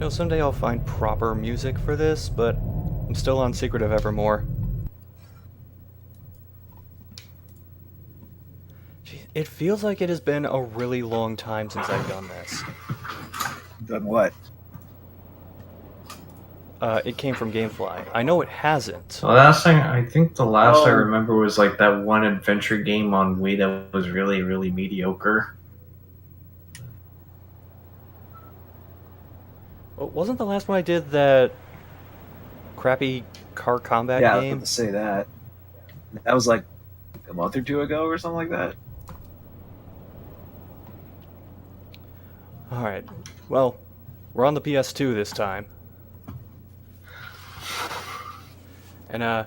know, someday I'll find proper music for this, but I'm still on Secret of Evermore. Jeez, it feels like it has been a really long time since I've done this. Done what? It came from GameFly. I know it hasn't. The last thing I think the last I Oh. remember was like that one adventure game on Wii that was really, really mediocre. Wasn't the last one I did that crappy car combat Yeah, I was game? about to say that. That was like a month or two ago or something like that. Alright, well, we're on the PS2 this time. And, I'm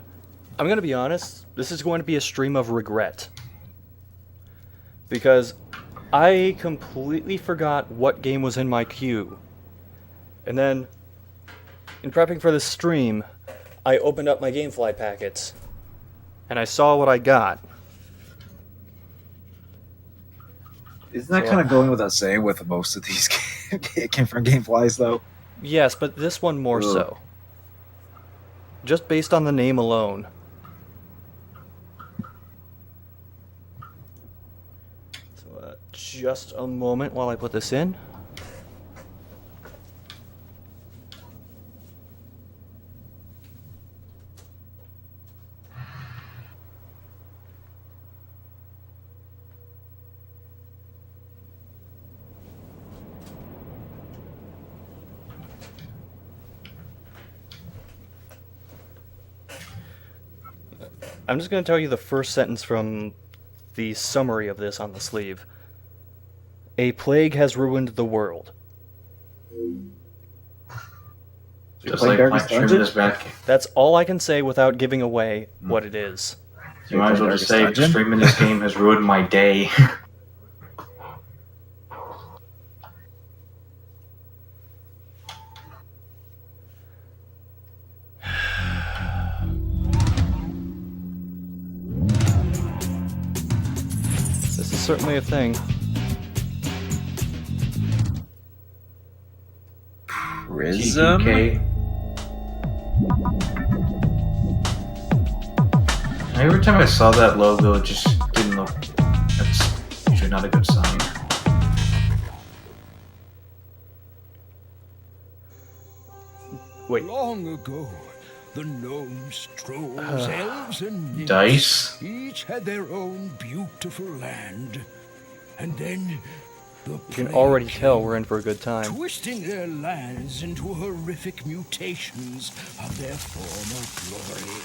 gonna be honest, this is going to be a stream of regret. Because I completely forgot what game was in my queue. And then, in prepping for this stream, I opened up my GameFly packets. And I saw what I got. Isn't that kind of going without saying with most of these it came from GameFlies, though? Yes, but this one more Ugh. so. Just based on the name alone. So, just a moment while I put this in. I'm just going to tell you the first sentence from the summary of this on the sleeve. A plague has ruined the world. Just playing like Darkest streaming Dungeon? this back. That's all I can say without giving away what it is. You might as well just say Darkest Dungeon? streaming this game has ruined my day. This is certainly a thing. Pryzm? TPK. Every time I saw that logo, it just didn't look. That's usually not a good sign. Wait. Long ago, the gnomes, trolls, elves, and nymphs Dice? each had their own beautiful land. And then the You can already tell we're in for a good time. twisting their lands into horrific mutations of their former glory.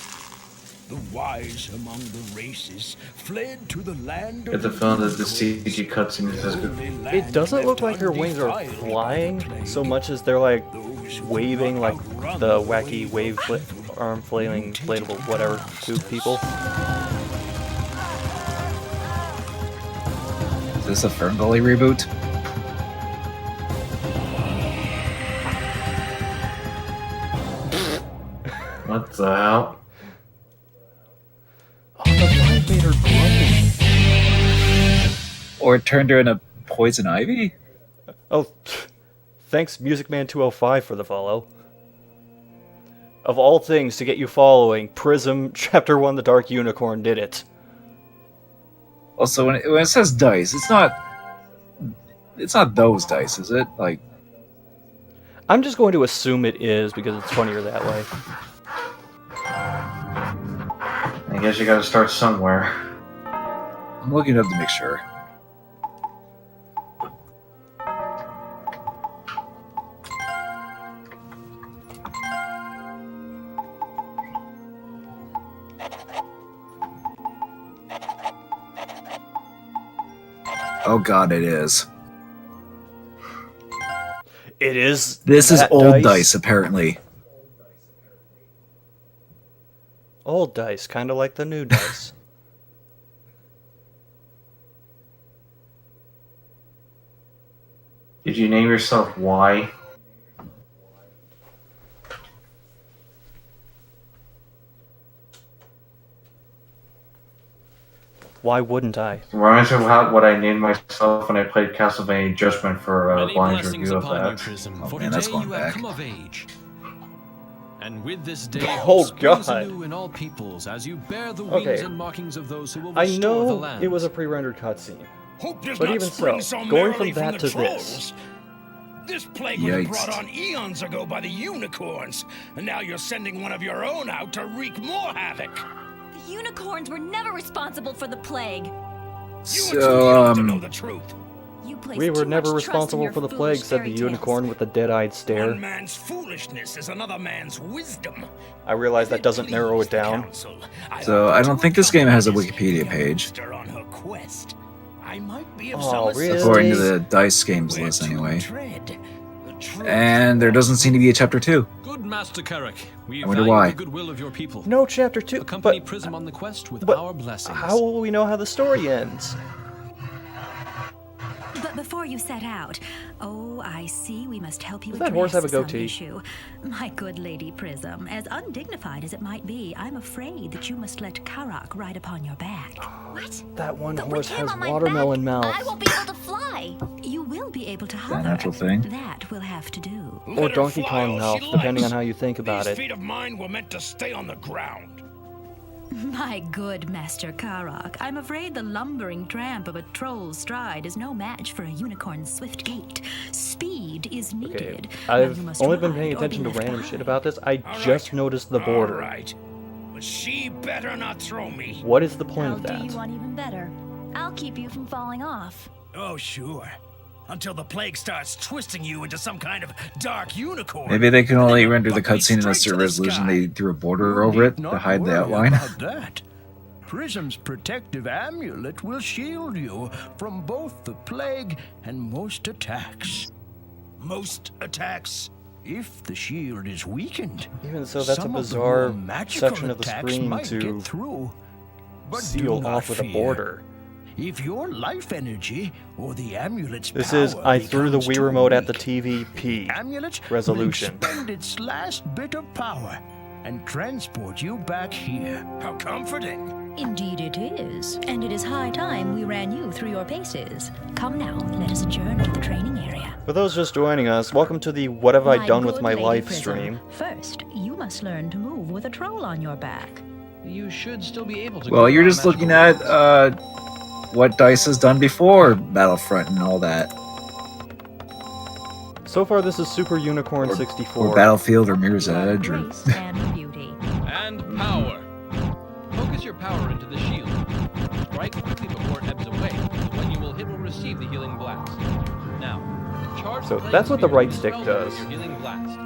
The wise among the races fled to the land Get the of feeling that the CG cutscene is as good. It doesn't look like her wings are flying so much as they're like waving like the wacky wave arm flailing inflatable whatever tube people. Is this a Ferngully reboot? What the hell? Oh, the vine made her grumpy. Or it turned her into Poison Ivy? Oh, thanks MusicMan205 for the follow. Of all things to get you following, Pryzm Chapter 1 The Dark Unicorn did it. Also, when it says dice, it's not those dice, is it? Like, I'm just going to assume it is because it's funnier that way. I guess you gotta start somewhere. I'm looking it up to make sure. Oh god, it is. It is. This is that old dice, apparently. Old dice, kind of like the new dice. Did you name yourself Y? Why wouldn't I? Reminds me of what I named myself when I played Castlevania Judgment for Many blind blessings review of upon you, that. Pryzm, Oh, for man, that's today going you have back. come of age. And with this day, Oh, hope springs God. anew in all peoples as you bear the wings Okay. and markings of those who will I restore the know land. it was a pre-rendered cutscene, Hope does but not even spring so, so going merrily from that the to this. trolls. This plague was Yikes. brought on eons ago by the unicorns, and now you're sending one of your own out to wreak more havoc. The unicorns were never responsible for the plague. You were too So, young to know the truth. You placed We were too never much trust in responsible your for the foolish plague, said the fairy unicorn tales. with a dead-eyed One stare. man's foolishness is another man's wisdom. I realize that doesn't narrow it down. So, I don't think this game has a Wikipedia page. On her quest. I might be of Oh, some really? according to assistance. the Dice Games Where list, to anyway. tread. The truth. And there doesn't seem to be a chapter 2. Good Master Carrick, we I wonder value why. the goodwill of your people. No chapter 2, Accompany but Pryzm on the quest with but our blessings. how will we know how the story ends? But before you set out, oh, I see we must help you Does that horse have a address some goatee? issue. My good Lady Pryzm, as undignified as it might be, I'm afraid that you must let Karak ride upon your back. What? That one But horse with him has on my watermelon back, mouth. I won't be able to fly. You will be able to hover. natural thing? That we'll have to do. Or Let her Donkey fly Kong all mouth, she depending on likes. how you think about These it. feet of mine were meant to stay on the ground. My good Master Karak, I'm afraid the lumbering tramp of a troll's stride is no match for a unicorn's swift gait. Speed is Okay, needed. Now you I've must only been ride paying or be attention to left random behind. shit about this. I All just right. noticed the border. All right. But she better not throw me. What is the point I'll of do you that? one even better. I'll keep you from falling off. Oh, sure. Until the plague starts twisting you into some kind of dark unicorn. Maybe they can only render the Buck me cutscene in a straight certain to the resolution. sky. They threw a border You over it need to not hide the worry outline. about that. Pryzm's protective amulet will shield you from both the plague and most attacks. Most attacks? If the shield is weakened, Even so, that's a some of the bizarre more magical section of the attacks screen might to get through. But do seal not off with a fear. border. If your life energy or the amulet's This power is, I threw the becomes Wii too remote at the weak, TVP. amulet resolution. will expend its last bit of power and transport you back here. How comforting! Indeed it is. And it is high time we ran you through your paces. Come now, let us adjourn to the training area. For those just joining us, welcome to the What Have I Done With good My Lady Life Pryzm, stream. First, you must learn to move with a troll on your back. You should still be able to. Well, go you're on just magical looking at roads. what Dice has done before Battlefront and all that. So far, this is Super Unicorn Or 64. Battlefield or Mirror's Edge. Or... Grace and beauty. And power. Focus your power into the shield. Strike quickly before it ebbs away. The one you will hit will receive the healing blast. Now, charge So the that's what the plague right spear stick with your does. healing blast.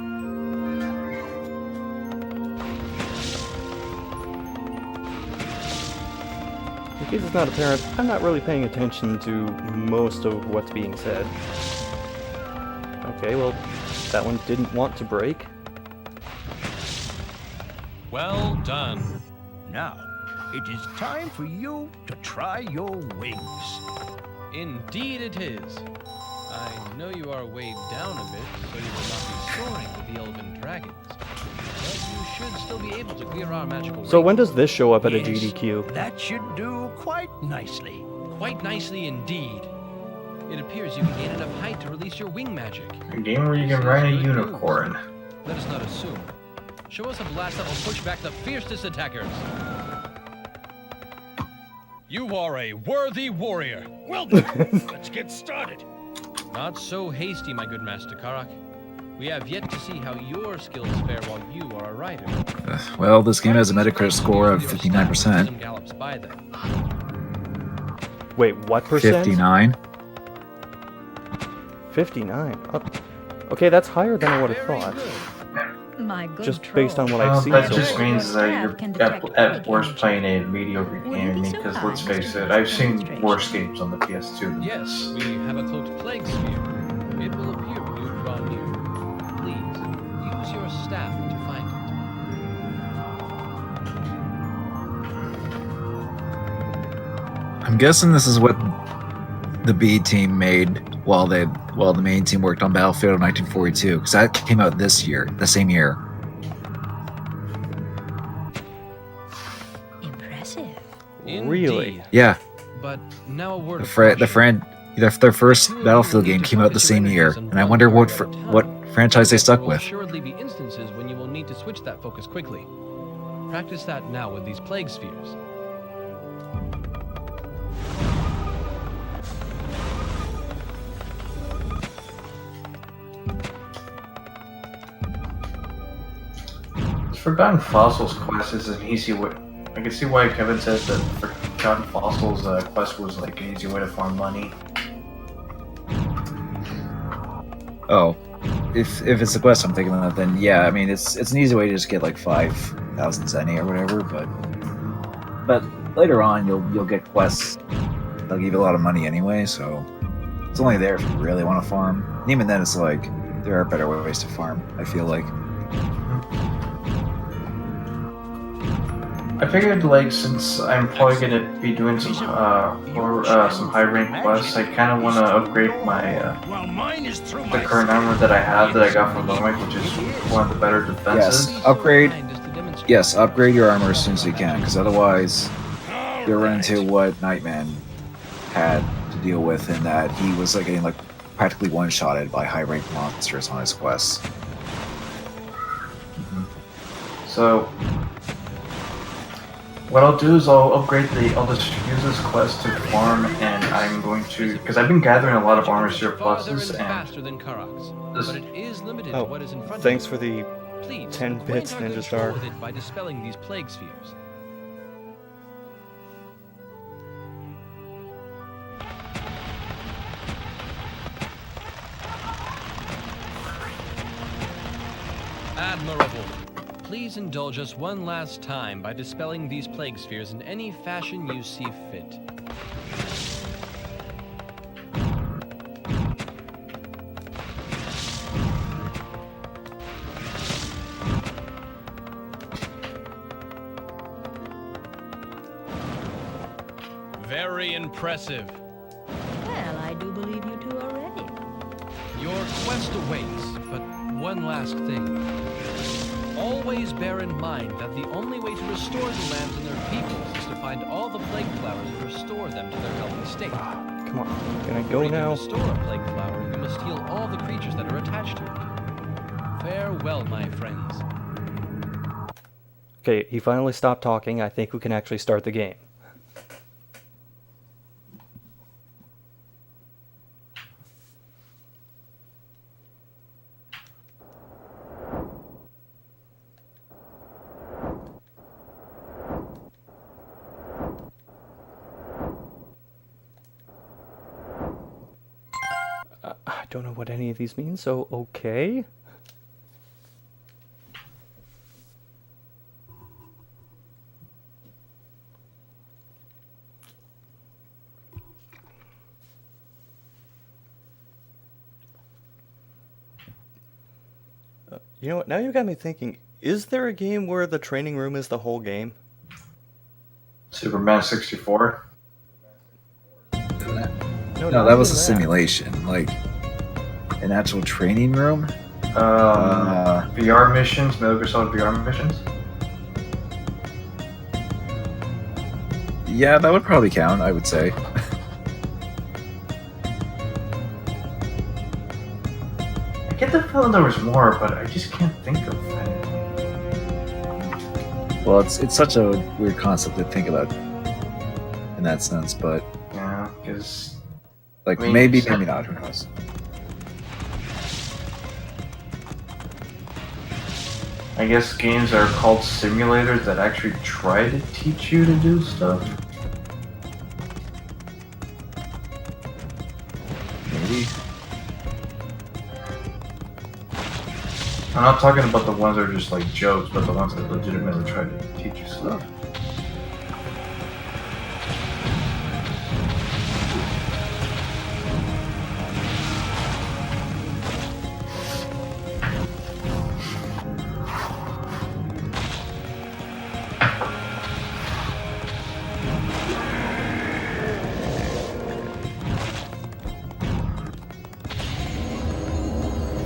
In case it's not apparent, I'm not really paying attention to most of what's being said. Okay, well, that one didn't want to break. Well done. Now, it is time for you to try your wings. Indeed it is. I know you are weighed down a bit, so you will not be soaring with the elven dragons. But you should still be able to clear our magical So wings. when does this show up at a Yes, GDQ? That should do quite nicely. Quite nicely indeed. It appears you can gain enough height to release your wing magic. A game where you can ride a unicorn. Let us not assume. Show us a blast that will push back the fiercest attackers. You are a worthy warrior. Well then, let's get started. Not so hasty, my good Master Karak. We have yet to see how your skills fare while you are a rider. Well, this game has a Metacritic score of 59%. Gallops by them. Wait, what percent? 59. 59. Oh, okay, that's higher than I would have Very thought. good. My good Just based on troll. what I've Well, seen that so just far. means that Your you're staff can detect at plague worst energy. playing a mediocre Would you game, be so because kind let's as face to it, do I've some seen demonstration? worse games on the PS2 than Yes, this. we have a cloaked plague sphere. It will appear when you draw near. Please, use your staff to find it. I'm guessing this is what the B team made while the main team worked on Battlefield 1942, because that came out this year, the same year. Impressive. Really? Indeed. Yeah, But now a word of Their first Battlefield game came out the same year, and I wonder what franchise they stuck There will with. assuredly be instances when you will need to switch that focus quickly. Practice that now with these plague spheres. Forgotten Fossils quest is an easy way. I can see why Kevin says that Forgotten Fossils quest was like an easy way to farm money. Oh, if it's a quest I'm thinking about, then yeah, I mean it's an easy way to just get like 5,000 zenny or whatever. But later on you'll get quests. They'll give you a lot of money anyway, so it's only there if you really want to farm. And even then, it's like there are better ways to farm. I feel like. I figured, like, since I'm probably gonna be doing some some high rank quests, I kind of want to upgrade my the current armor that I have that I got from Lomic, which is one of the better defenses. Yes, upgrade your armor as soon as you can, because otherwise you'll run into what Nightman had to deal with, in that he was like getting like practically one-shotted by high rank monsters on his quests. So what I'll do is I'll just use this quest to farm, and I'm going to, because I've been gathering a lot of armor surpluses, and faster than Karak's, but it is limited to what is in front Thanks of for the Please, 10 bits, acquaint our Ninja control Star. with it by dispelling these plague spheres. Admirable. Please indulge us one last time by dispelling these plague spheres in any fashion you see fit. Very impressive. Well, I do believe you two are ready. Your quest awaits, but one last thing. Always bear in mind that the only way to restore the lands and their peoples is to find all the plague flowers and restore them to their healthy state. Come on, can I For go you to now? restore a plague flower, you must heal all the creatures that are attached to it. Farewell, my friends. Okay, he finally stopped talking. I think we can actually start the game. I don't know what any of these mean, so okay. You know what? Now you got me thinking. Is there a game where the training room is the whole game? Superman 64. No, that was a simulation, like an actual training room. VR missions, Metal Gear Solid VR missions. Yeah, that would probably count, I would say. I get the feeling there was more, but I just can't think of anything. Well, it's such a weird concept to think about in that sense, but Yeah, because like I mean, maybe it's- not. Who knows? I guess games are called simulators that actually try to teach you to do stuff. Maybe. I'm not talking about the ones that are just like jokes, but the ones that legitimately try to teach you stuff.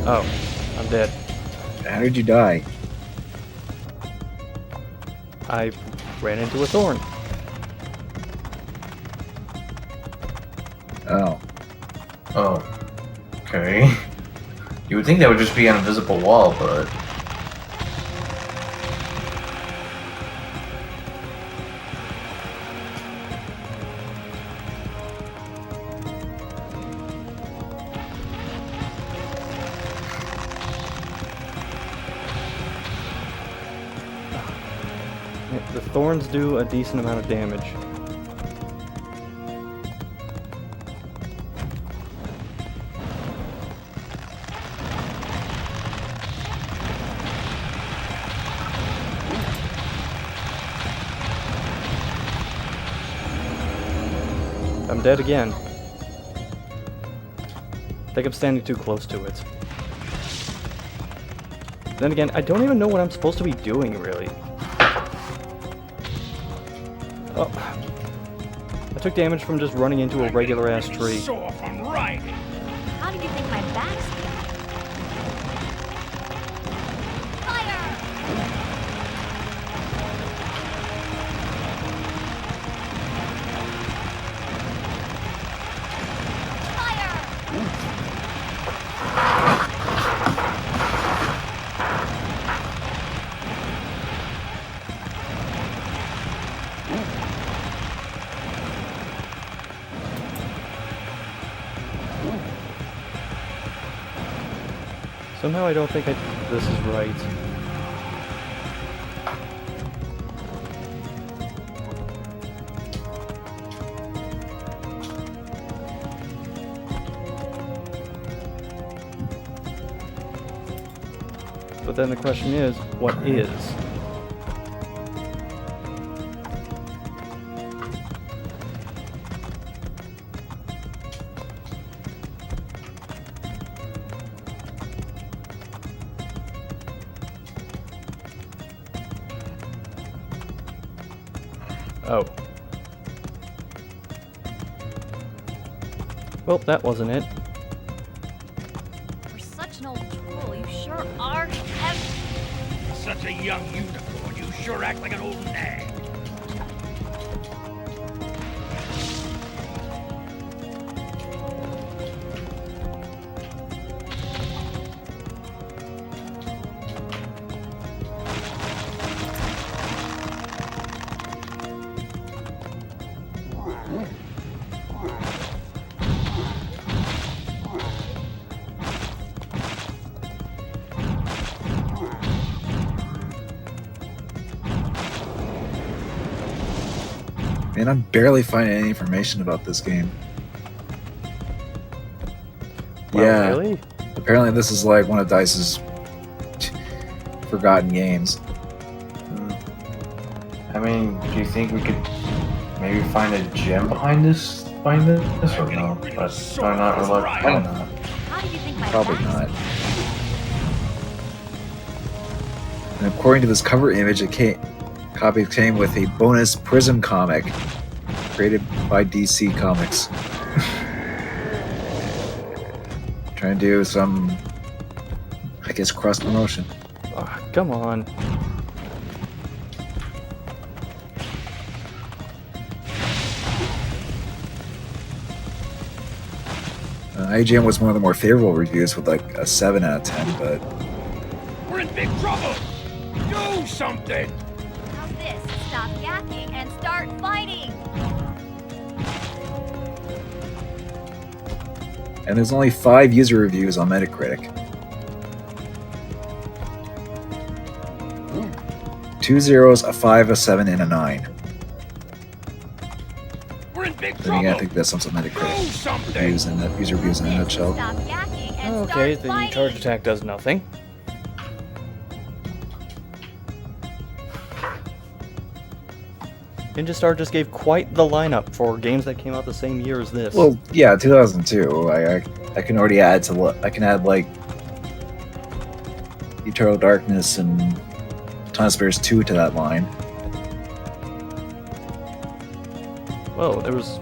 Oh, I'm dead. How did you die? I ran into a thorn. Oh. Oh. Okay. You would think that would just be an invisible wall, but... The thorns do a decent amount of damage. I'm dead again. I think I'm standing too close to it. Then again, I don't even know what I'm supposed to be doing, really. Oh. I took damage from just running into a regular-ass tree. How do you think my back's feeling? Fire! Somehow I don't think this is right. But then the question is, what is? Oh. Well, that wasn't it. You're such an old troll. You sure are heavy. Such a young unicorn, you sure act like an old nag. Man, I'm barely finding any information about this game. Wow, Yeah, really? apparently this is like one of DICE's forgotten games. I mean, do you think we could maybe find a gem behind this or no? But I'm not reluctant. Probably not. How do you think my Probably back's not. feeling? And according to this cover image, copy came with a bonus Pryzm comic created by DC Comics. Trying to do some, I guess, cross promotion. Ah, come on. IGN was one of the more favorable reviews with like a 7 out of 10, but We're in big trouble! Do something! How's this? Stop yakking and start fighting! and there's only 5 user reviews on Metacritic. 2 zeros, a 5, a 7, and a 9. We're in big Then trouble! again, I think that's some Do Metacritic something! reviews and user reviews in a nutshell. Stop yakking and Okay, start the fighting! charge attack does nothing. Ninja Star just gave quite the lineup for games that came out the same year as this. Well, yeah, 2002. I can already add to I can add like Eternal Darkness and Time Spares 2 to that line. Whoa, there was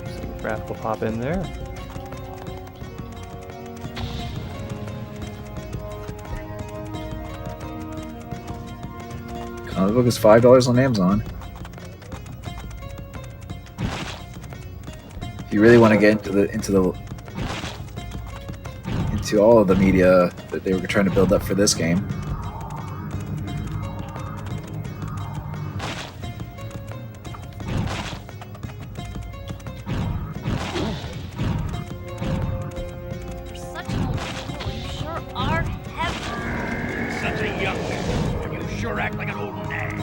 some graphical pop in there. The book is $5 on Amazon. If you really want to get into all of the media that they were trying to build up for this game. You're such an old fool. You sure are heavy. Such a young man. You sure act like an old nag.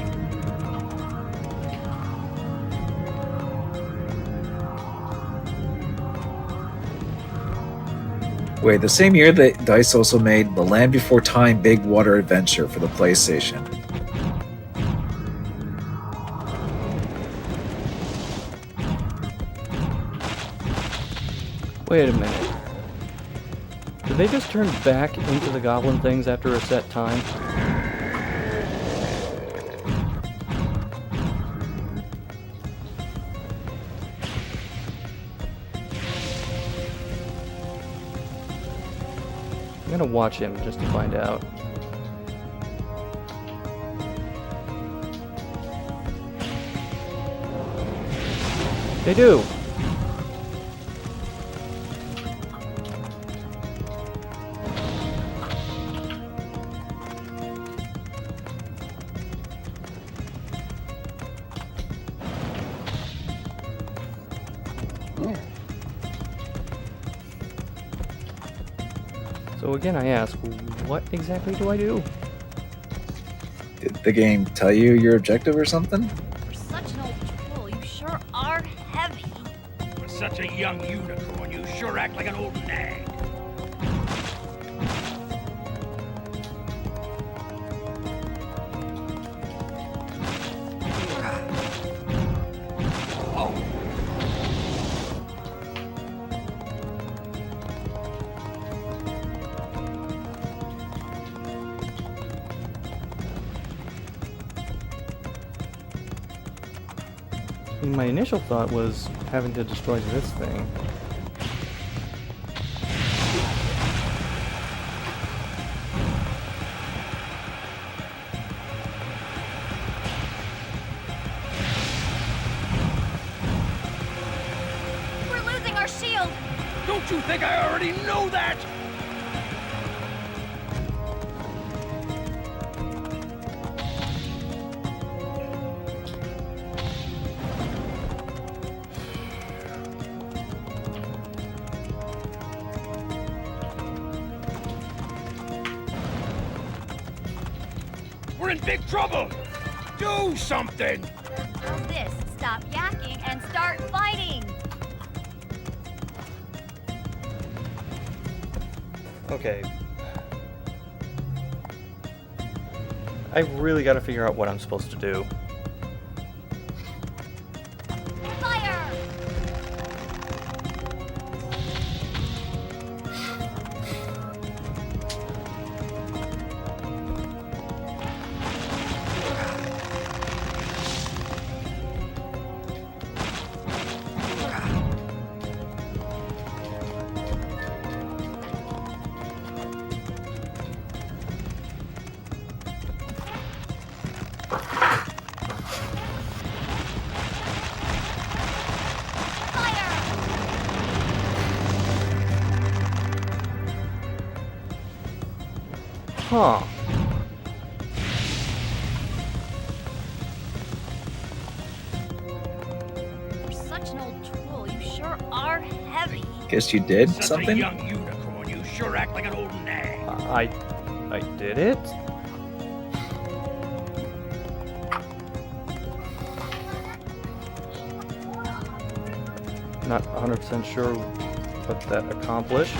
Wait, the same year that DICE also made The Land Before Time Big Water Adventure for the PlayStation. Wait a minute. Did they just turn back into the goblin things after a set time? I'm gonna watch him just to find out. They do! So again, I ask, what exactly do I do? Did the game tell you your objective or something? You're such an old fool. You sure are heavy. For such a young unicorn, you sure act like an old nag. I mean, my initial thought was having to destroy this thing. We're losing our shield. Don't you think I already know that? We're in big trouble! Do something! How's this? Stop yakking and start fighting. Okay. I really gotta figure out what I'm supposed to do. Fire! Huh. You're such an old tool. You sure are heavy. Guess you did Such a something? young unicorn, you sure act like an old nag. I did it? Not 100% sure what that accomplished.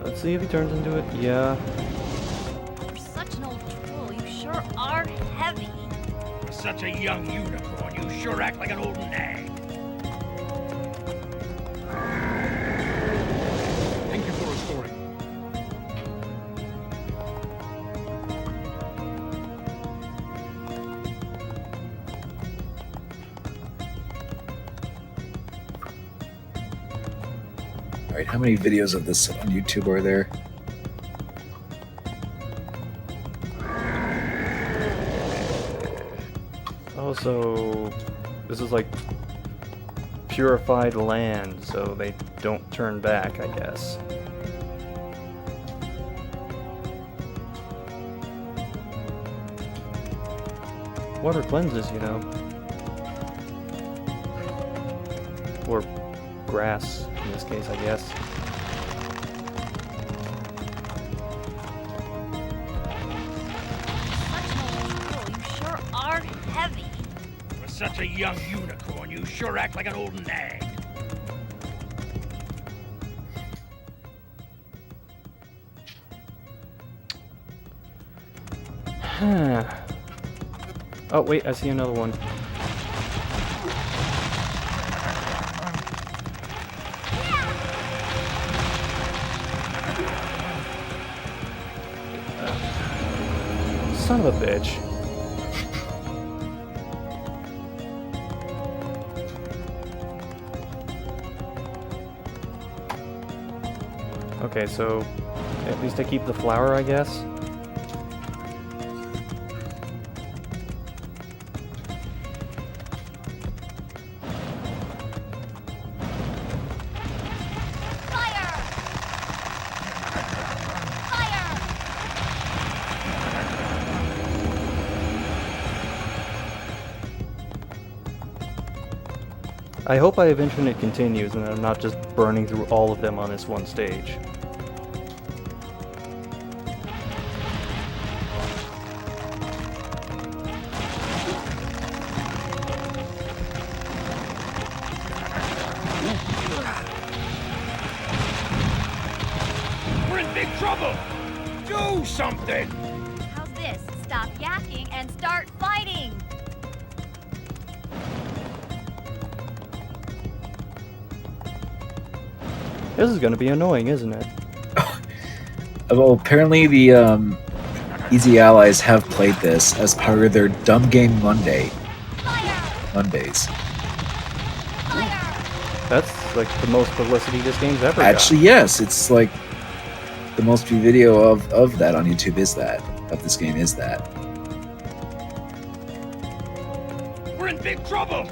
Let's see if he turns into it. Yeah. You're such an old tool. You sure are heavy. For such a young unicorn, you sure act like an old nag. Thank you for restoring. Alright, how many videos of this on YouTube are there? Oh, so this is like purified land, so they don't turn back, I guess. Water cleanses, you know. Or grass, in this case, I guess. Heavy. For such a young unicorn, you sure act like an old nag. Oh, wait, I see another one. Son of a bitch. Okay, so at least I keep the flower, I guess. I hope I have infinite continues and that I'm not just burning through all of them on this one stage. We're in big trouble! Do something! How's this? Stop yakking and start fighting! This is gonna be annoying, isn't it? Well, apparently the Easy Allies have played this as part of their Dumb Game Mondays. That's like the most publicity this game's ever Actually, yes, it's like the most viewed video of that on YouTube is that, of this game is that. We're in big trouble!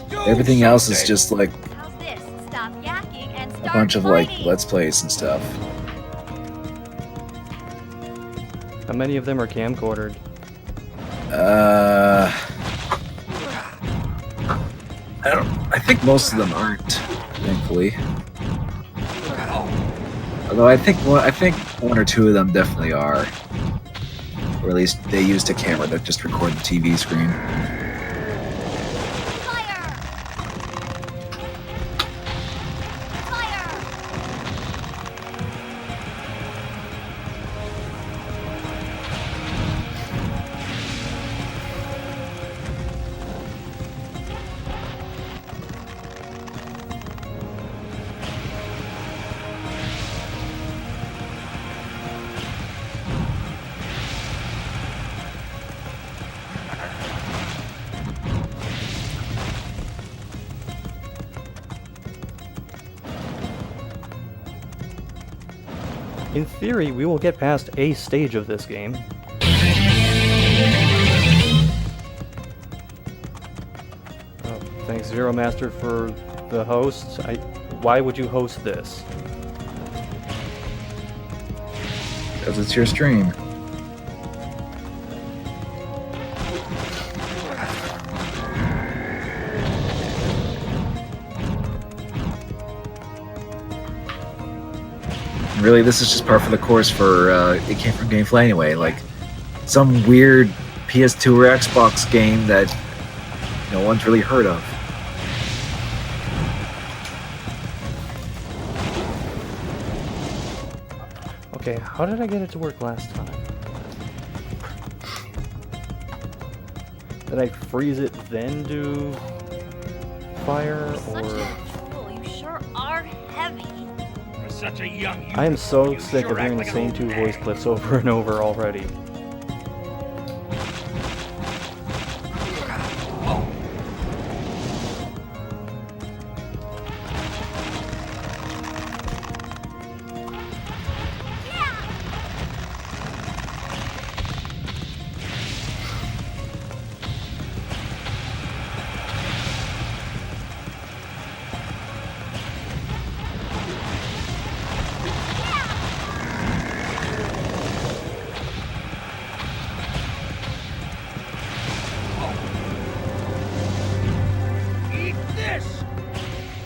Do Everything else is something. just like How's this? Stop yakking and start a bunch of like fighting! Let's Plays and stuff. got. How many of them are camcordered? I think most of them aren't, thankfully. Although I think one or two of them definitely are. Or at least they used a camera that just recorded the TV screen. In theory, we will get past a stage of this game. Oh, thanks Zero Master for the host. Why would you host this? Because it's your stream. Really, this is just par for the course for it came from GameFly anyway. Like some weird PS2 or Xbox game that no one's really heard of. Okay, how did I get it to work last time? Did I freeze it then do fire Such or? a fool, you sure are heavy. For such a young unicorn, I am so you sick sure of act hearing like the an same old two nag. voice clips over and over already.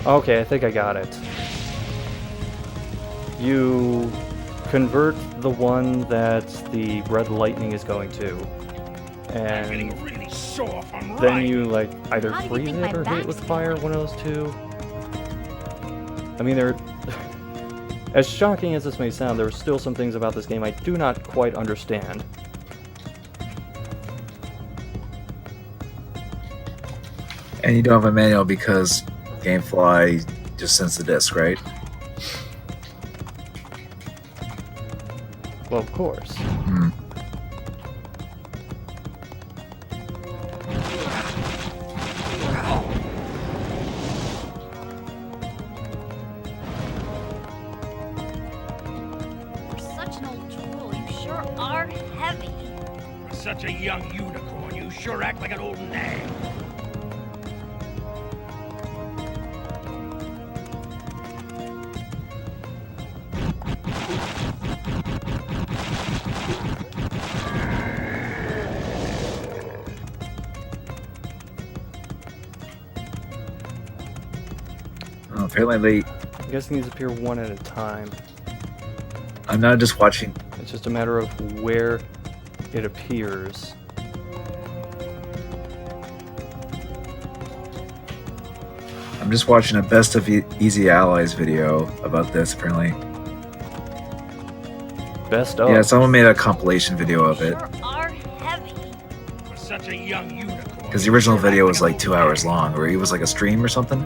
Okay, I think I got it. You convert the one that the red lightning is going to, and Really sore from then you like either How do you freeze think it my or hit it with back's fire, feeling? one of those two. I mean, there. As shocking as this may sound, there are still some things about this game I do not quite understand. And you don't have a manual because GameFly just sends the disc, right? Well, of course. Hmm. For such an old tool, you sure are heavy. For such a young unicorn, you sure act like an old nag. Oh, apparently, I'm guessing these appear one at a time. I'm not just watching. It's just a matter of where it appears. I'm just watching a best of Easy Allies video about this. Apparently, Best of. yeah, someone made a compilation video of it Sure are heavy. For such a young unicorn. because the original video was like 2 hours long, or it was like a stream or something.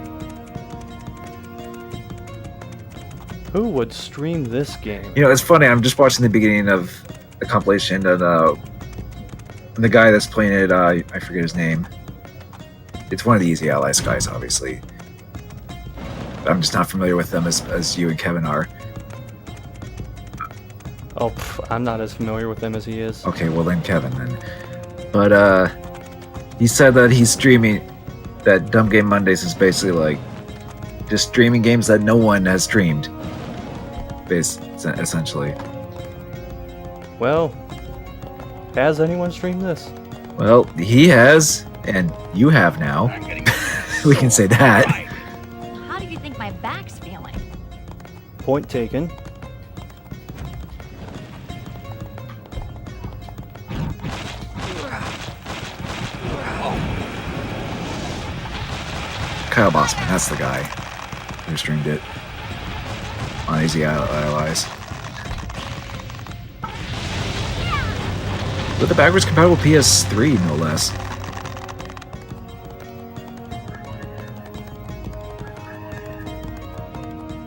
Who would stream this game? You know, it's funny. I'm just watching the beginning of the compilation, and the guy that's playing it, I forget his name. It's one of the Easy Allies guys, obviously. I'm just not familiar with them as you and Kevin are. Oh, I'm not as familiar with them as he is. Okay, well then Kevin then. But he said that he's streaming, that Dumb Game Mondays is basically like just streaming games that no one has streamed. Essentially. Well, has anyone streamed this? Well, he has, and you have now. I'm getting We can say that. How do you think my back's feeling? Point taken. Kyle Bossman, that's the guy who streamed it on Easy Allies. With the backwards compatible PS3, no less.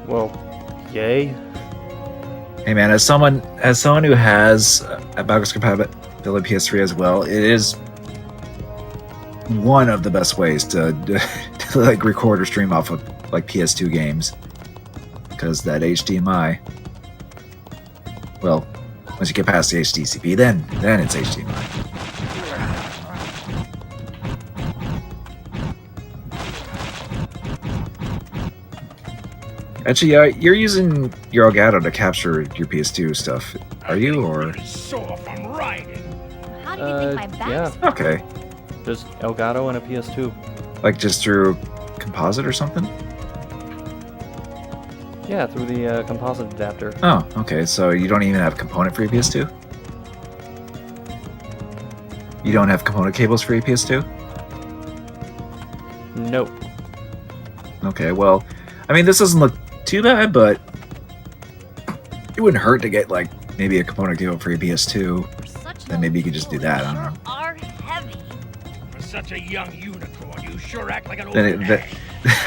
Well, yay. Hey man, as someone who has a backwards compatibility PS3 as well, it is one of the best ways to like record or stream off of like PS2 games, because that HDMI. Well, once you get past the HDCP, then it's HDMI. Actually, you're using your Elgato to capture your PS2 stuff, are you, or? really sore from riding. How do you think my back's yeah. feeling? Okay, Just Elgato and a PS2. like just through composite or something? Yeah, through the composite adapter. Oh, okay, so you don't even have a component for your PS2? You don't have component cables for your PS2? Nope. Okay, well, I mean, this doesn't look too bad, but it wouldn't hurt to get, like, maybe a component cable for your PS2. For such an Then maybe you old could just do tool, that, you I don't sure know. are heavy. For such a young unicorn, you sure act like an old Then nag.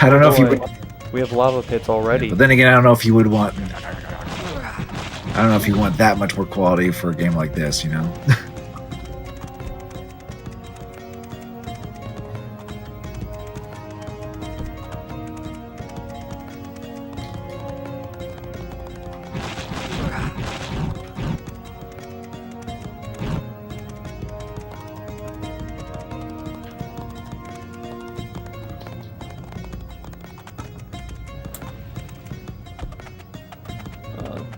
I don't know if you Boy, would... we have lava pits already. But then again, I don't know if you would want... I don't know if you want that much more quality for a game like this, you know?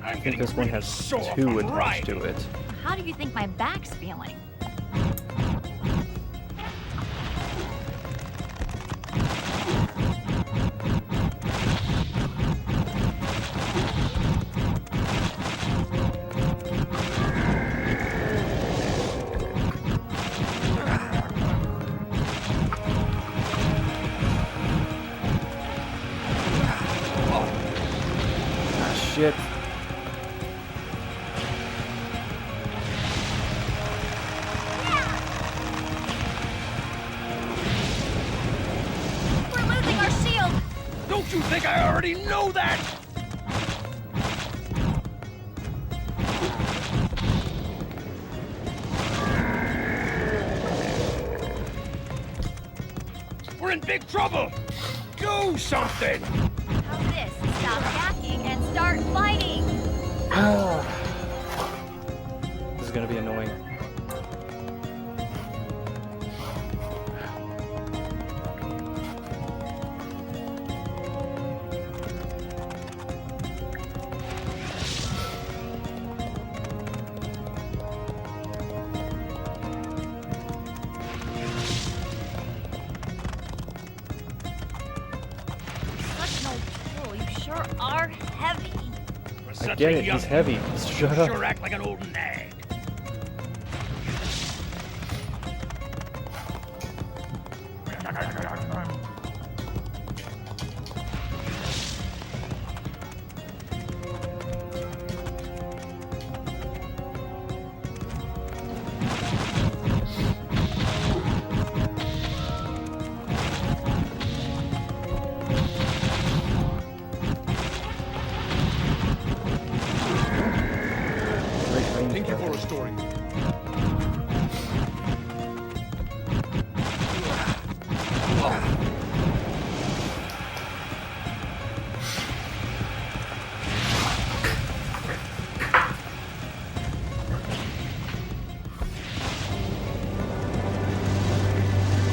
I think this one has two attached to it. How do you think my back's feeling? I already know that! We're in big trouble! Do something! How's this? Stop hacking and start fighting! This is gonna be annoying. Such an old tool. You sure are heavy. For I such get a it, young he's heavy. you Shut up. sure act like an old nag. Great range, Thank you though. for restoring.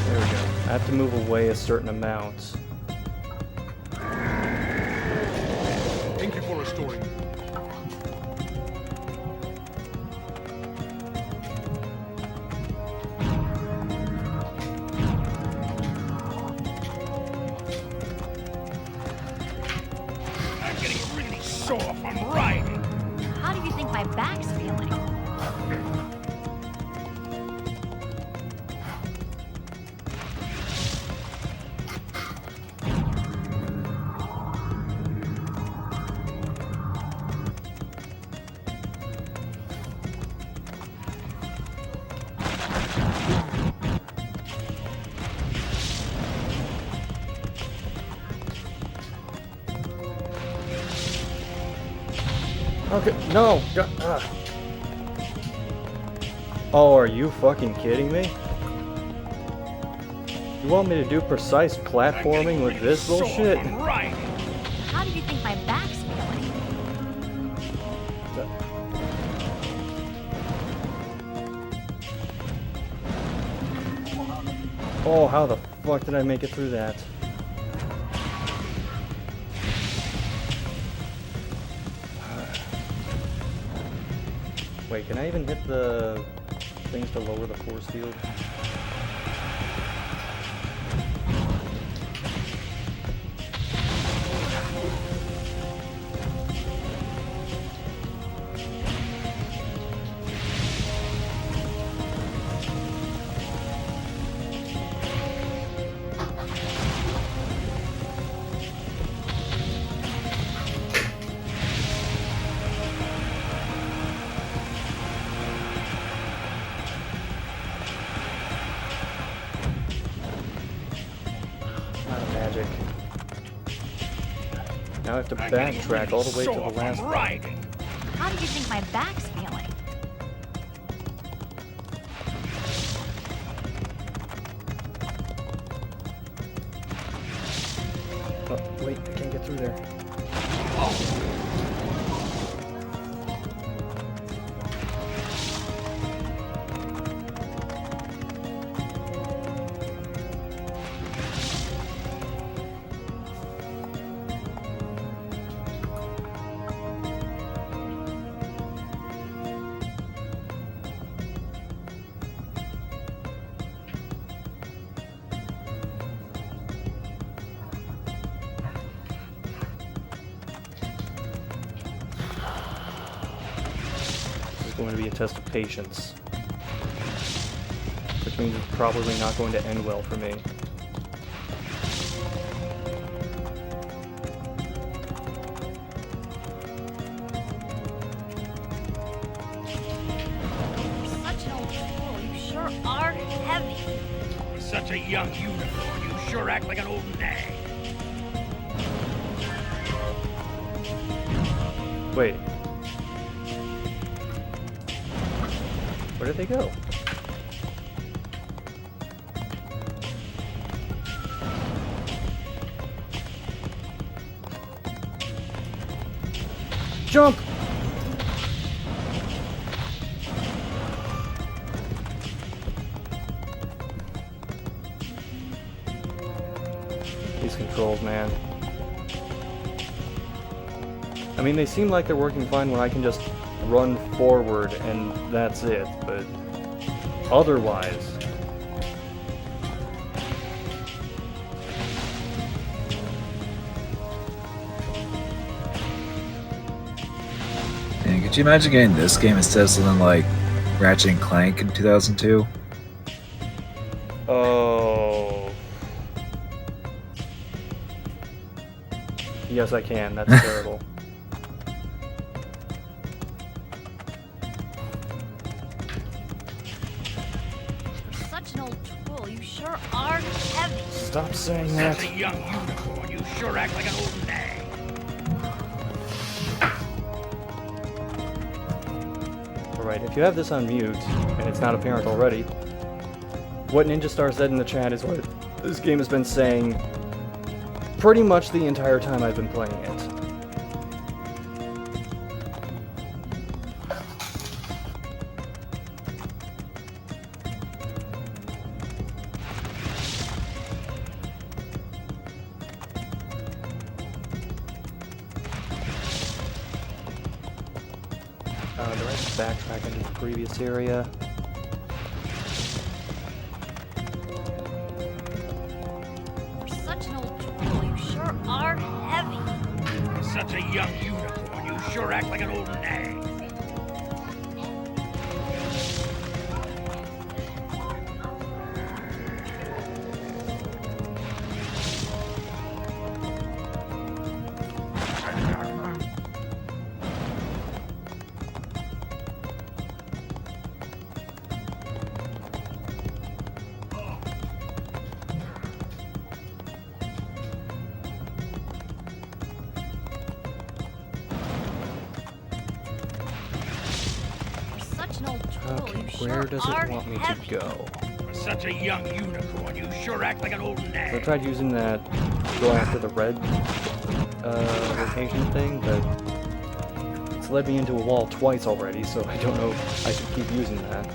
There we go. I have to move away a certain amount. Thank you for restoring. I'm getting really sore from riding. How do you think my back's feeling? Okay, no! Oh, are you fucking kidding me? You want me to do precise platforming with this bullshit? From riding. How do you think my back's feeling? Oh, how the fuck did I make it through that? Wait, can I even hit the things to lower the force field? Not a magic. Now I have to backtrack all the way to the last one. riding. How do you think my back's feeling? Oh, wait, I can't get through there. This is going to be a test of patience. Which means it's probably not going to end well for me. You're such an old tool. You sure are heavy. For such a young unicorn, you sure act like an old nag. Wait. Where did they go? Jump! These controls, man. I mean, they seem like they're working fine when I can just run forward and that's it, but otherwise... And could you imagine getting this game instead of something like Ratchet and Clank in 2002? Oh... Yes, I can. That's terrible. Such an old troll. You sure are heavy. Stop saying that. That's a young unicorn. You sure act like an old nag. Alright, if you have this on mute, and it's not apparent already, what Ninja Star said in the chat is what this game has been saying pretty much the entire time I've been playing it. Do I have to backtrack into the previous area? You're such an old troll. You sure are heavy. Such a young unicorn. You sure act like an old nag. Such an old troll. Okay, You sure where does are it want me to heavy. go? Such a young unicorn. You sure act like an old I nag. tried using that go after the red rotation thing, but it's led me into a wall twice already, so I don't know if I should keep using that.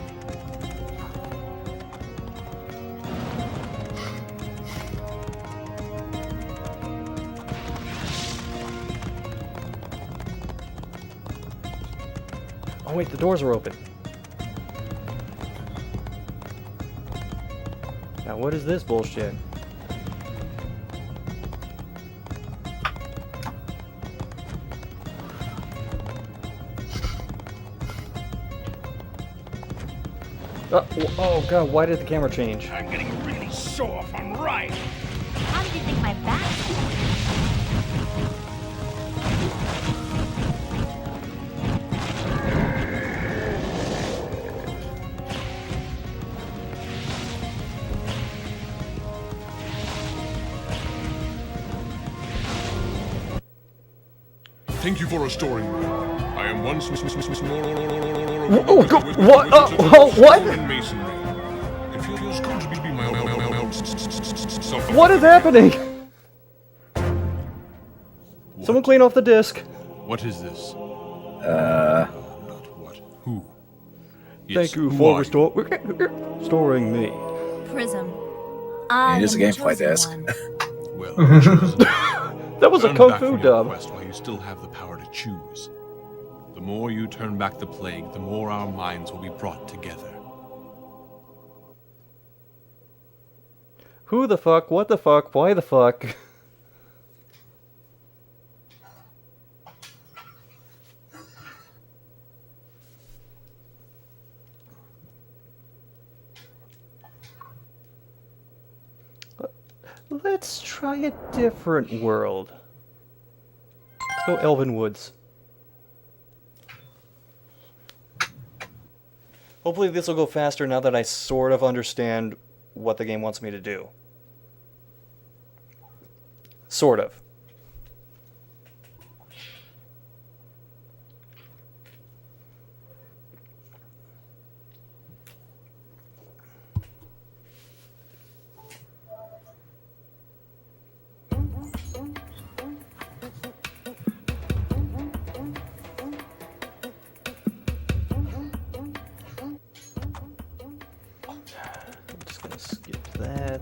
Oh wait, the doors are open. Now what is this bullshit? Oh god, why did the camera change? I'm getting really sore from riding. How did you think my back? Thank you for restoring me. I am once more. Oh, what? What? Masonry. It feels good to be my self. What is happening? Someone clean off the disc. What is this? Uh, Not what. Who? Thank you who for are restoring me. Pryzm. it is a GameFly disc. Well, That was a turn kung back fu from your dub. quest while you still have the power to choose. The more you turn back the plague, the more our minds will be brought together. Who the fuck? What the fuck? Why the fuck? Let's try a different world. Let's go Elven Woods. Hopefully this will go faster now that I sort of understand what the game wants me to do. Sort of. Skip that.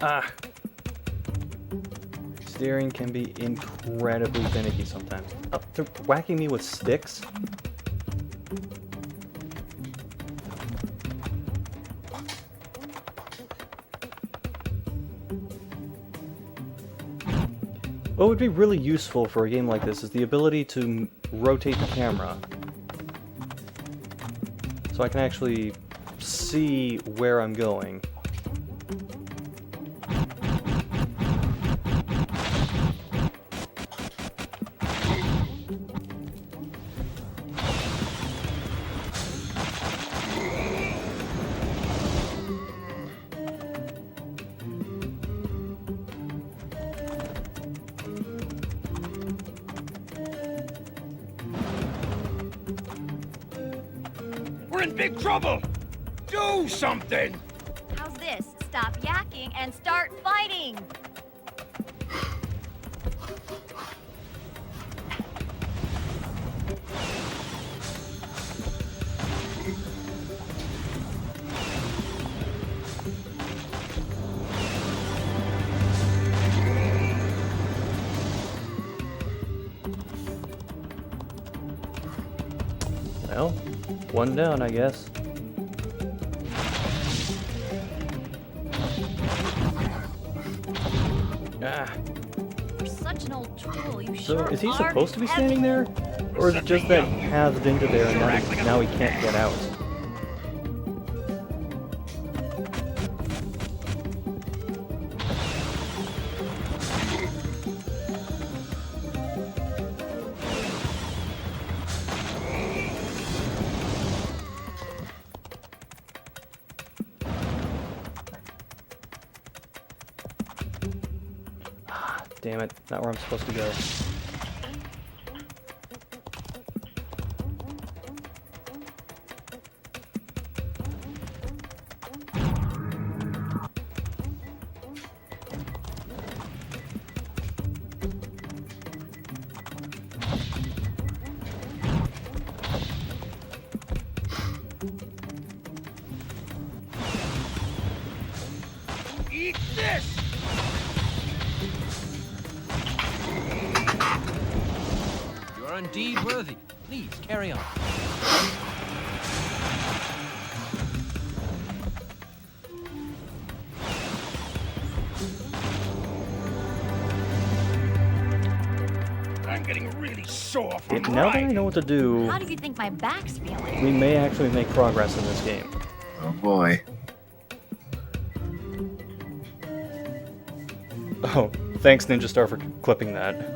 Ah! Steering can be incredibly finicky sometimes. Oh, they're whacking me with sticks? What would be really useful for a game like this is the ability to rotate the camera. So I can actually see where I'm going. We're in big trouble! Do something! How's this? Stop yakking and start fighting! Well, one down, I guess. Ah. You're such an old tool, you So, sure is he are supposed to be heavy. standing there? Or is it just that he halved into there and now he can't get out? Damn it, not where I'm supposed to go. Eat this! You are indeed worthy. Please, carry on. I'm getting really sore from Now that I know what to do, How do you think my back's feeling? we may actually make progress in this game. Oh boy. Oh, thanks Ninja Star for clipping that.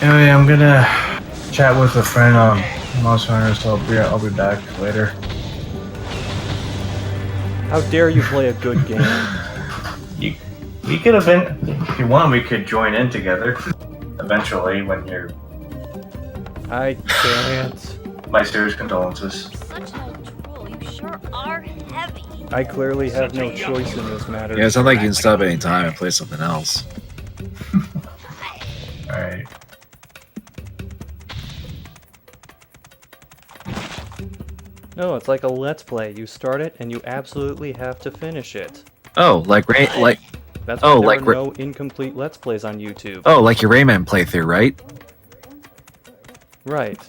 Anyway, I'm gonna chat with a friend on Monster Hunter, so I'll be back later. How dare you play a good game? We could have been, if you want, we could join in together eventually when you're. I can't. My serious condolences. You're such an old tool, you sure are heavy. I clearly have no choice in this matter. Yeah, it's not like you can stop any time and play something else. Alright. No, it's like a Let's Play. You start it and you absolutely have to finish it. Oh, like That's why there like are no incomplete Let's Plays on YouTube. like your Rayman playthrough, right? Right.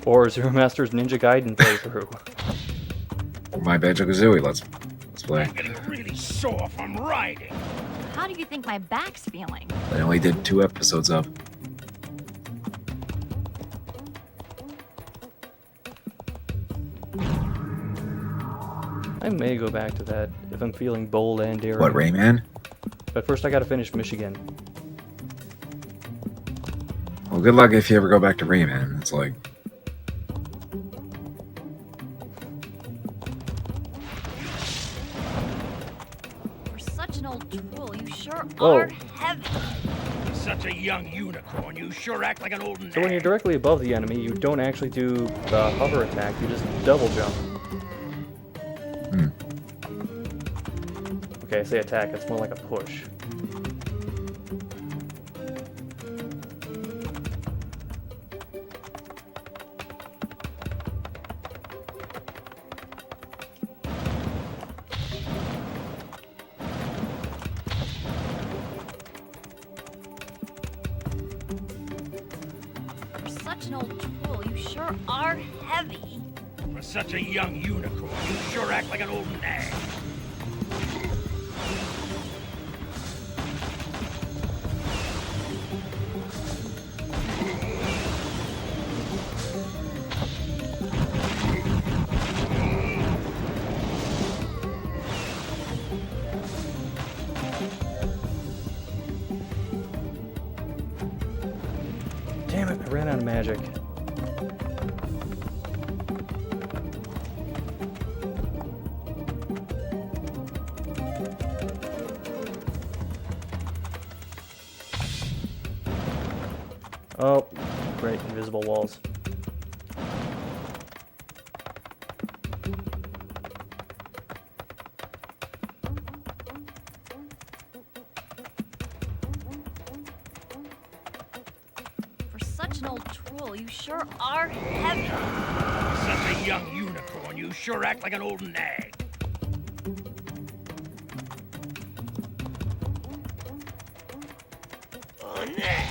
Or Zero Master's Ninja Gaiden playthrough. Or my Banjo-Kazooie, let's play. I'm getting really sore from riding. How do you think my back's feeling? I only did 2 episodes of. I I may go back to that if I'm feeling bold and daring. What, Rayman? But first I gotta finish Michigan. Well, good luck if you ever go back to Rayman. It's like... For such an old troll, you sure Whoa. are heavy. Such a young unicorn. You sure act like an old So when you're directly above the enemy, you don't actually do the hover attack, you just double jump. Okay, I say attack, it's more like a push. For such an old troll, you sure are heavy. For such a young unicorn. You sure act like an old nag. Damn it, I ran out of magic. Oh, great, invisible walls. For such an old troll, you sure are heavy. Such a young unicorn. You sure act like an old nag. Oh, nag.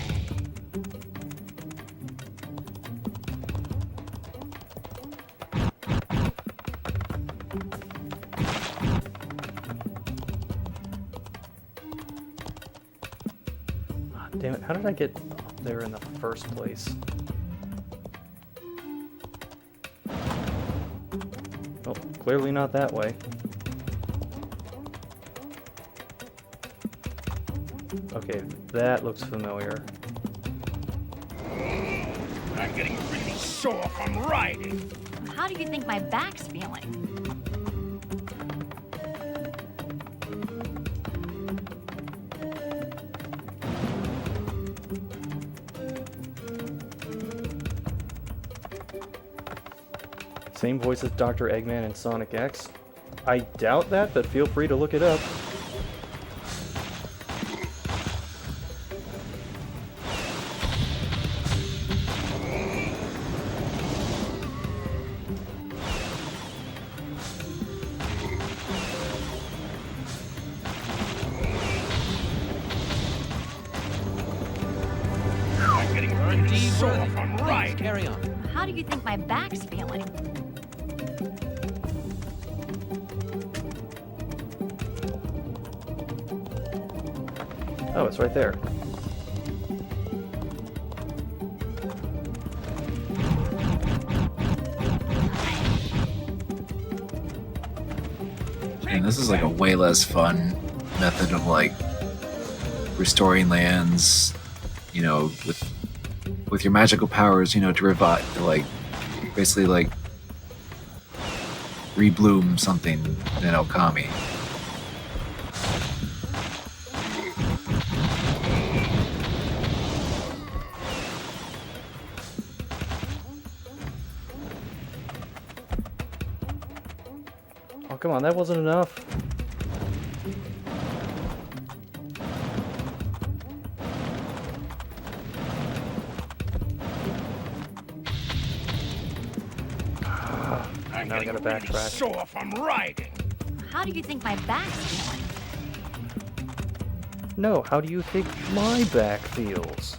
Ah, damn it, how did I get up there in the first place? Oh, clearly not that way. Okay, that looks familiar. I'm getting really sore from riding. How do you think my back's feeling? Same voice as Dr. Eggman in Sonic X? I doubt that, but feel free to look it up. I'm getting really Indeed sore worthy. from Please riding. carry on. How do you think my back's feeling? Oh, it's right there. And this is like a way less fun method of like restoring lands, you know, with your magical powers, you know, to revive, to like basically like rebloom something in Okami. Oh, come on, that wasn't enough. I'm Now I getting gotta really backtrack. sore from riding. How do you think my back's feeling? No, how do you think my back feels?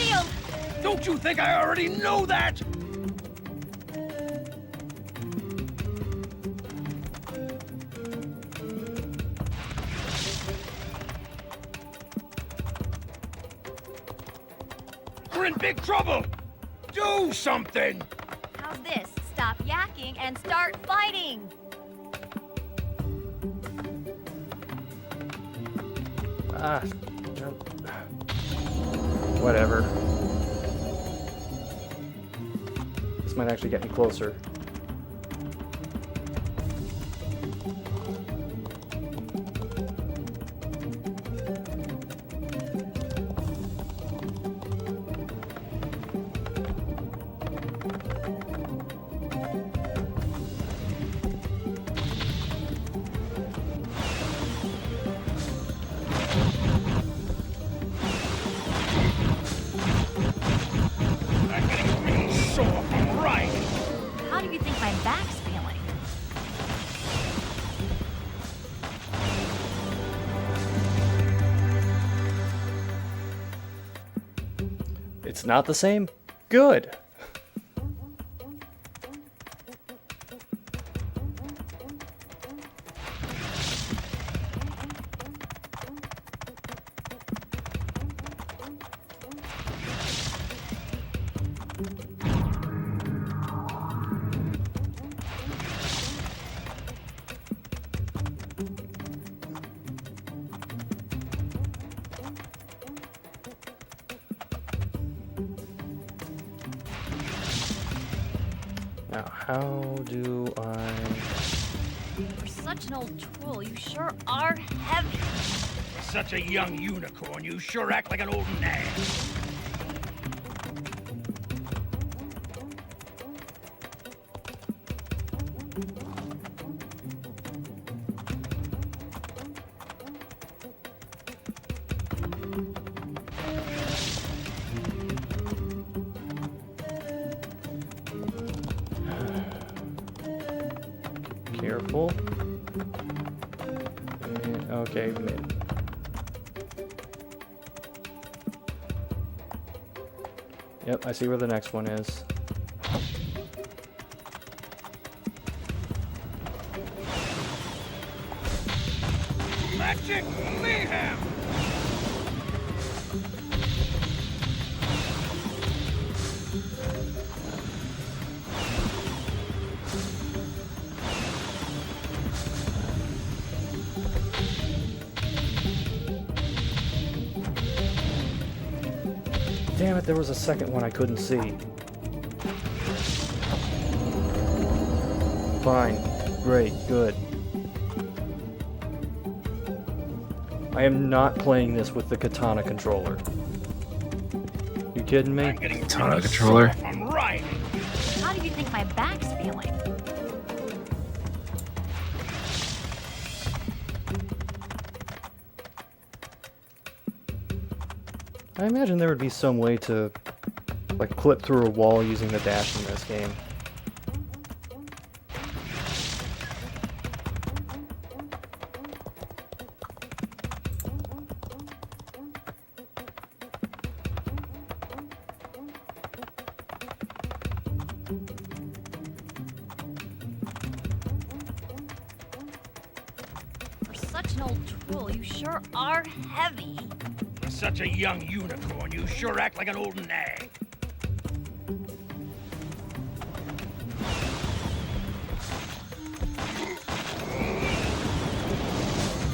shield! Don't you think I already know that? We're in big trouble! Do something! How's this? Stop yakking and start fighting! Ah, whatever. This might actually get me closer. I'm getting real sore from riding. How do you think my back's feeling? It's not the same? Good. Now, how do I... For such an old troll, you sure are heavy. For such a young unicorn, you sure act like an old nag. Careful. Okay, mid. Yep, I see where the next one is. Magic mayhem! Damn it, there was a second one I couldn't see. Fine. Great. Good. I am not playing this with the katana controller. You kidding me? I'm getting Katana real controller. sore from riding. How do you think my back's feeling? I imagine there would be some way to, like, clip through a wall using the dash in this game. For such an old troll, you sure are heavy. For such a young unicorn, you sure act like an old nag.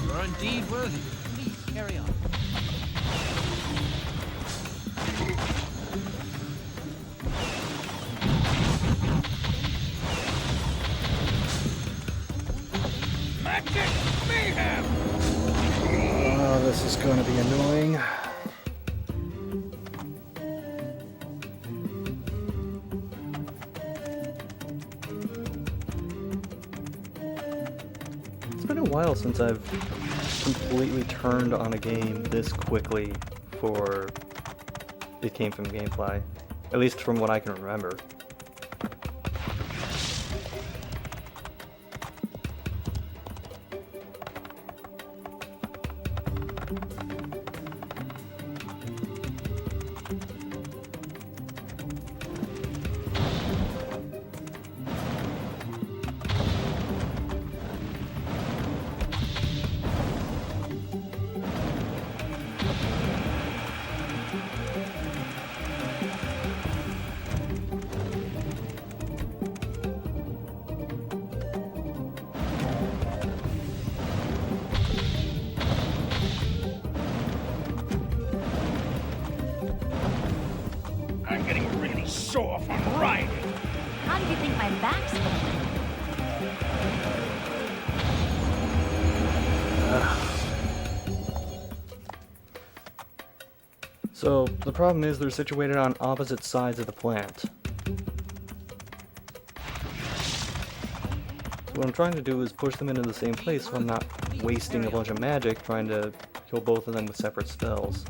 You are indeed worthy. Please carry on. Magic mayhem! Oh, this is going to be annoying. It's been a while since I've completely turned on a game this quickly for it came from GameFly. At least from what I can remember. sore from riding. How do you think my back's feeling? So, the problem is they're situated on opposite sides of the plant. What I'm trying to do is push them into the same place so I'm not wasting a bunch of magic trying to kill both of them with separate spells.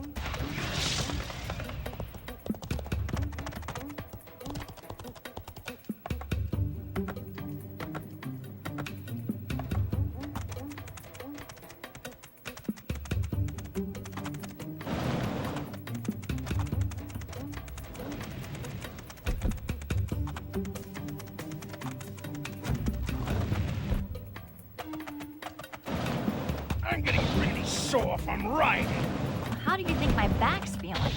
I'm getting really sore from riding. How do you think my back's feeling?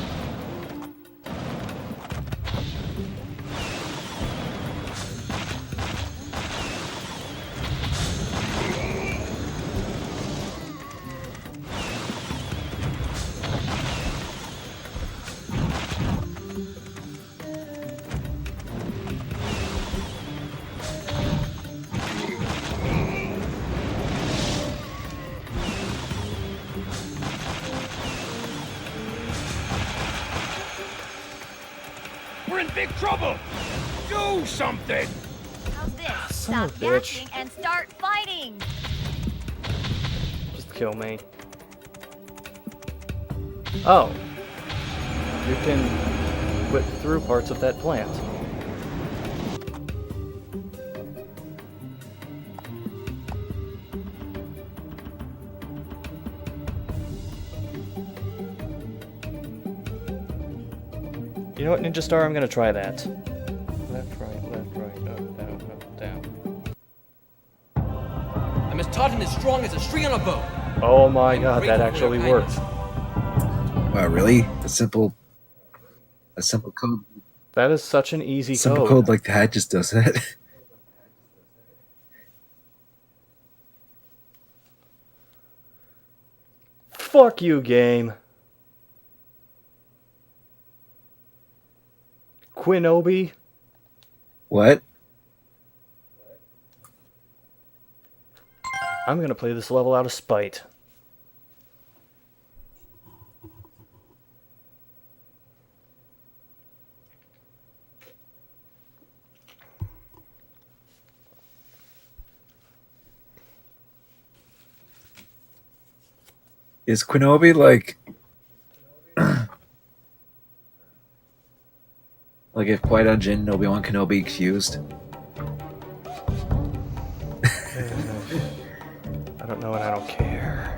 We're in big trouble. Do something. How's this? Son of Stop a bitch. yakking and start fighting. Just kill me. Oh. You can whip through parts of that plant. You know what, Ninja Star? I'm gonna try that. Left, right, up, down, up, down. I'm as taut and as strong as a string on a bow. Oh my I'm god, that grateful for actually your worked. kindness. Wow, really? A simple code. That is such an easy Simple code. code like that just does that. Fuck you, game. Quinobi. What? I'm gonna play this level out of spite. Is Quinobi like like if Qui-Gon Jinn and Obi-Wan Kenobi fused? I don't know and I don't care.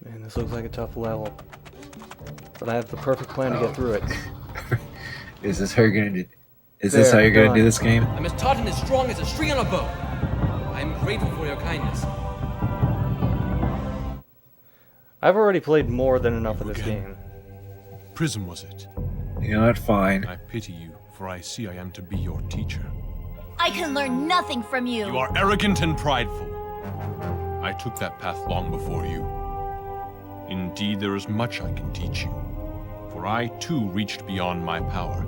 Man, this looks like a tough level. But I have the perfect plan to get through it. Is this how you're gonna do? Is this how There, you're gonna done. do this game? I'm as taut and as strong as a string on a bow. I'm grateful for your kindness. I've already played more than enough of this Again. game. Pryzm was it? You know what? Fine. I pity you, for I see I am to be your teacher. I can learn nothing from you. You are arrogant and prideful. I took that path long before you. Indeed, there is much I can teach you, for I too reached beyond my power.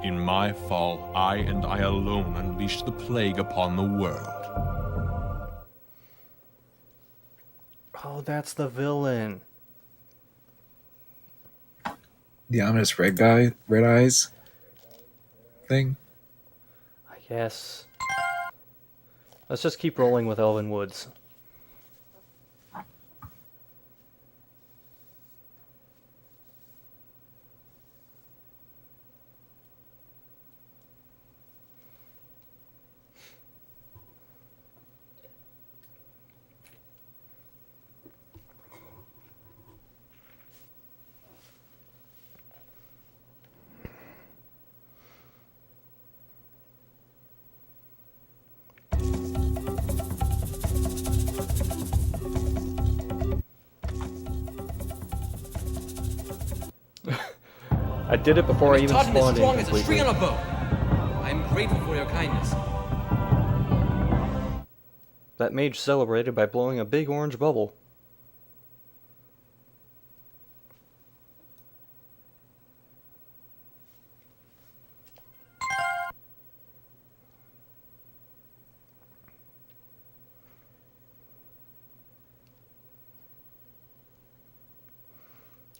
In my fall, I and I alone unleashed the plague upon the world. Oh, that's the villain. The ominous red eyes thing. I guess. Let's just keep rolling with Elven Woods. I did it before I I'm as even taut and as spawned strong in as a string completely. on a bow. I'm grateful for your kindness. That mage celebrated by blowing a big orange bubble.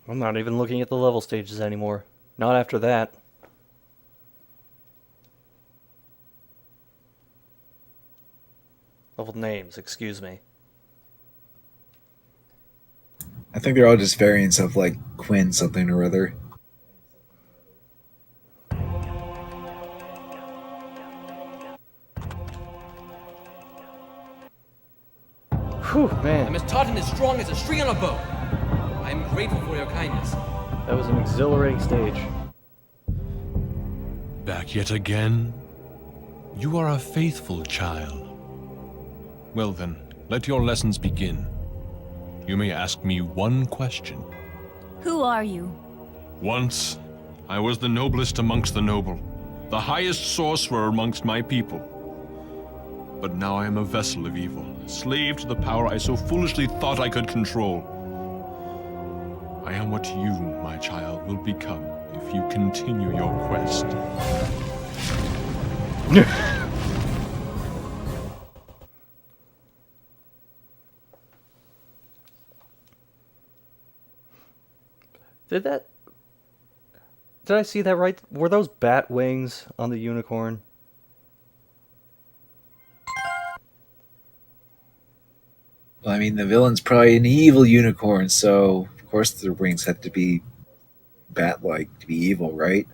I'm not even looking at the level stages anymore. Not after that. Level names, excuse me. I think they're all just variants of like Quinn something or other. Whew, I'm man. as taut and as strong as a string on a bow. I am grateful for your kindness. That was an exhilarating stage. Back yet again? You are a faithful child. Well then, let your lessons begin. You may ask me one question. Who are you? Once, I was the noblest amongst the noble, the highest sorcerer amongst my people. But now I am a vessel of evil, a slave to the power I so foolishly thought I could control. I am what you, my child, will become if you continue your quest. Did I see that right? Were those bat wings on the unicorn? Well, I mean, the villain's probably an evil unicorn, so of course the wings have to be bat-like to be evil, right?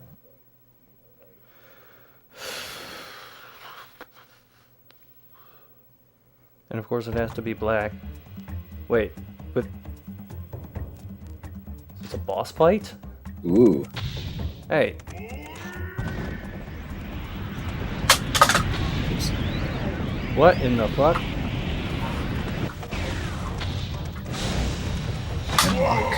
And of course it has to be black. Wait, but... Is this a boss fight? Ooh. Hey. What in the fuck? Unlock.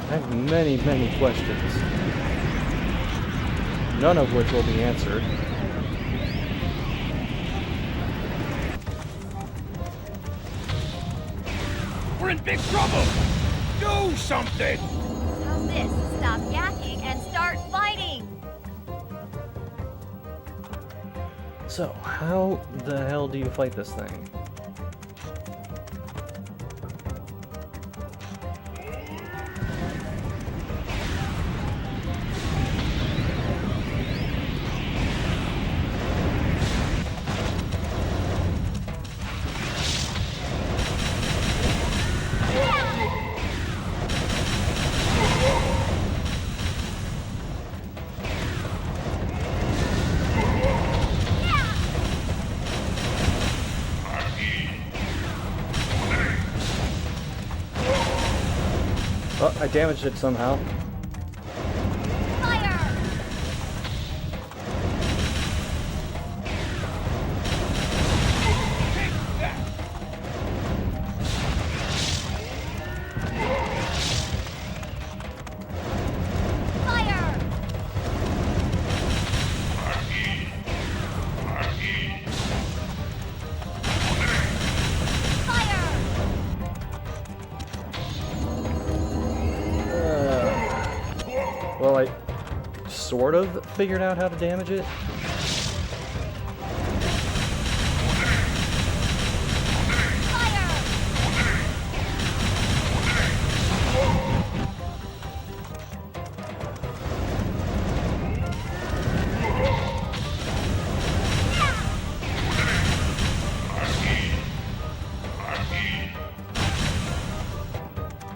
I have many, many questions. None of which will be answered. We're in big trouble! Do something! How's this? Stop yakking and start fighting! So, how the hell do you fight this thing? Oh, I damaged it somehow. Fire! Fire! Fire! Well, I sort of figured out how to damage it.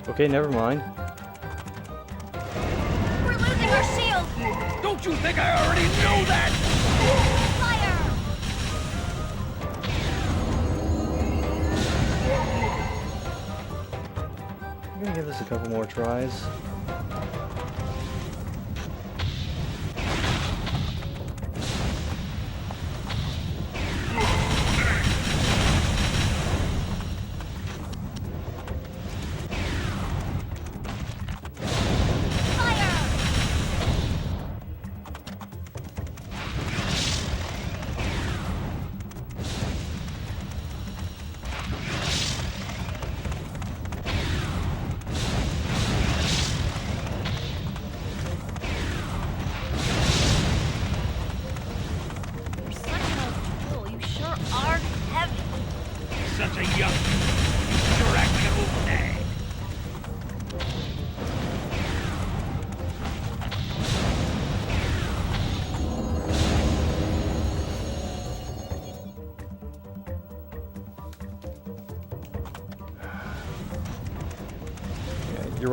Okay, never mind. We're losing our shield! Don't you think I already know that? Fire! I'm gonna give this a couple more tries.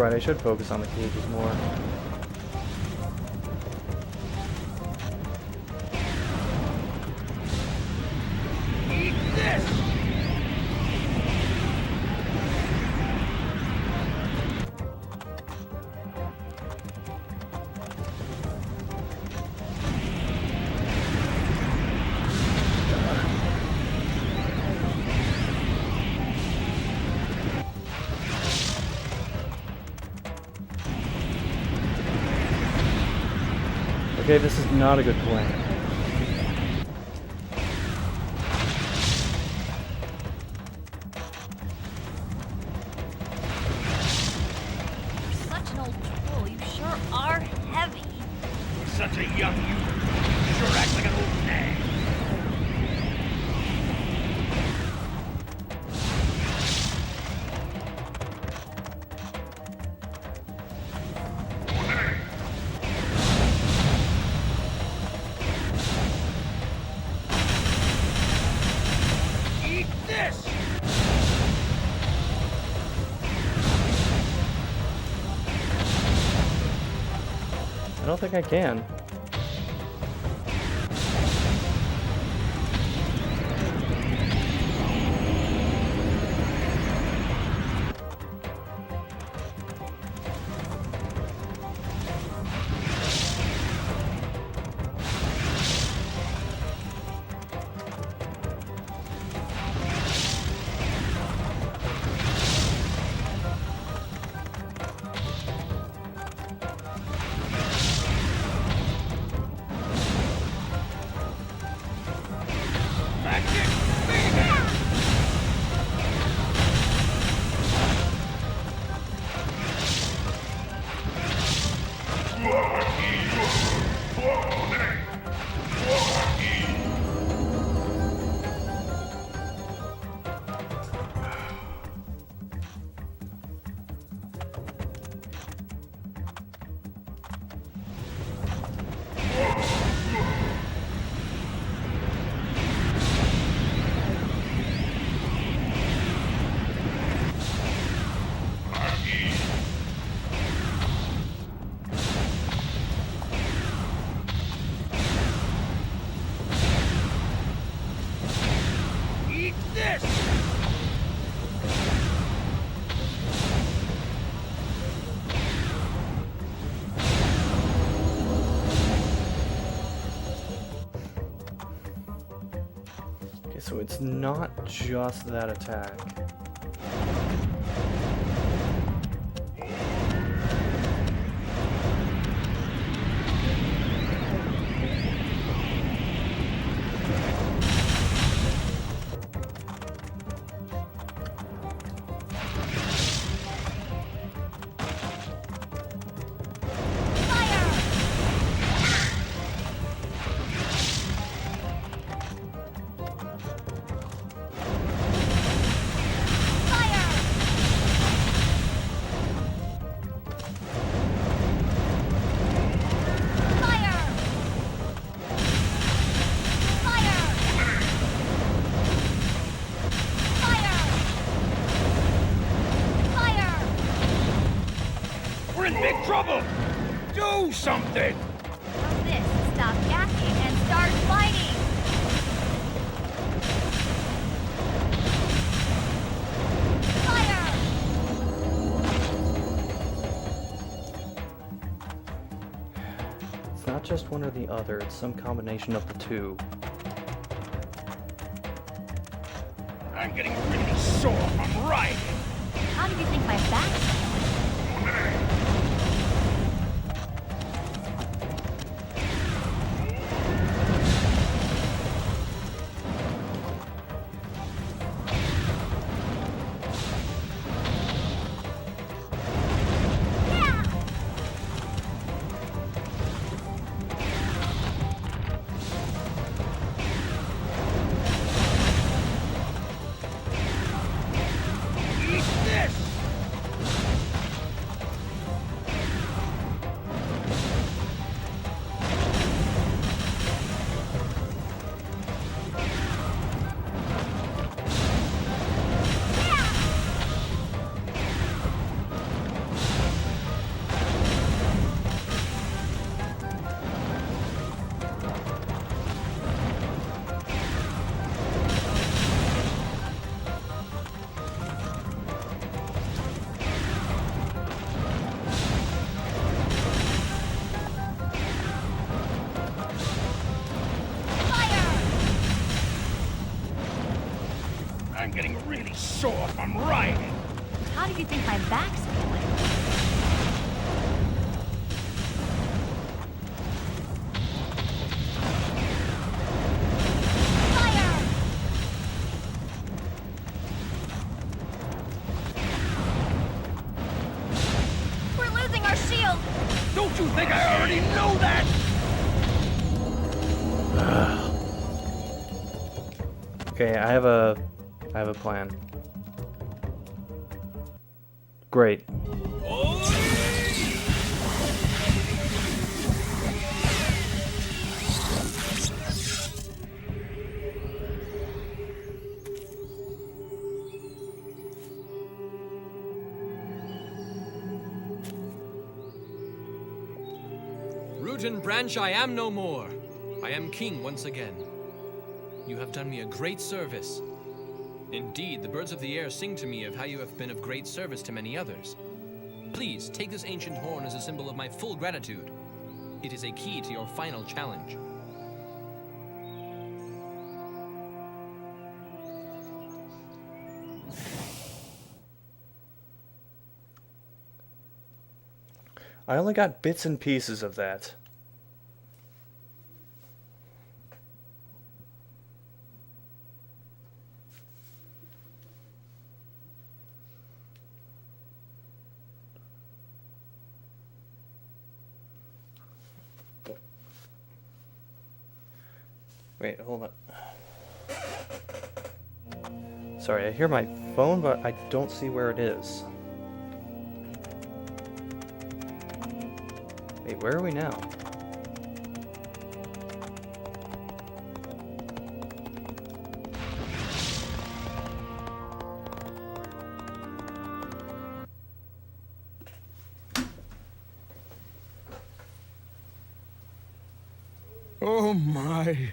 right, I should focus on the cages more. Eat this! Okay, this is not a good plan. You're such an old troll. You sure are heavy. Such a young you. Sure acts like an old nag. Eat this! I don't think I can. Magic Mayhem! Eat this! Okay, so it's not just that attack. We're in big trouble! Do something! How's this? Stop yakking and start fighting! Fire! It's not just one or the other, it's some combination of the two. I'm getting really sore from riding. How did you think my back's feeling? Eat this! sore from riding. How do you think my back's feeling? Fire! We're losing our shield! Don't you think I already know that? Okay, I have a plan. Great. Root and branch, I am no more. I am king once again. You have done me a great service. Indeed, the birds of the air sing to me of how you have been of great service to many others. Please, take this ancient horn as a symbol of my full gratitude. It is a key to your final challenge. I only got bits and pieces of that. Wait, hold on. Sorry, I hear my phone, but I don't see where it is. Wait, where are we now? Oh my!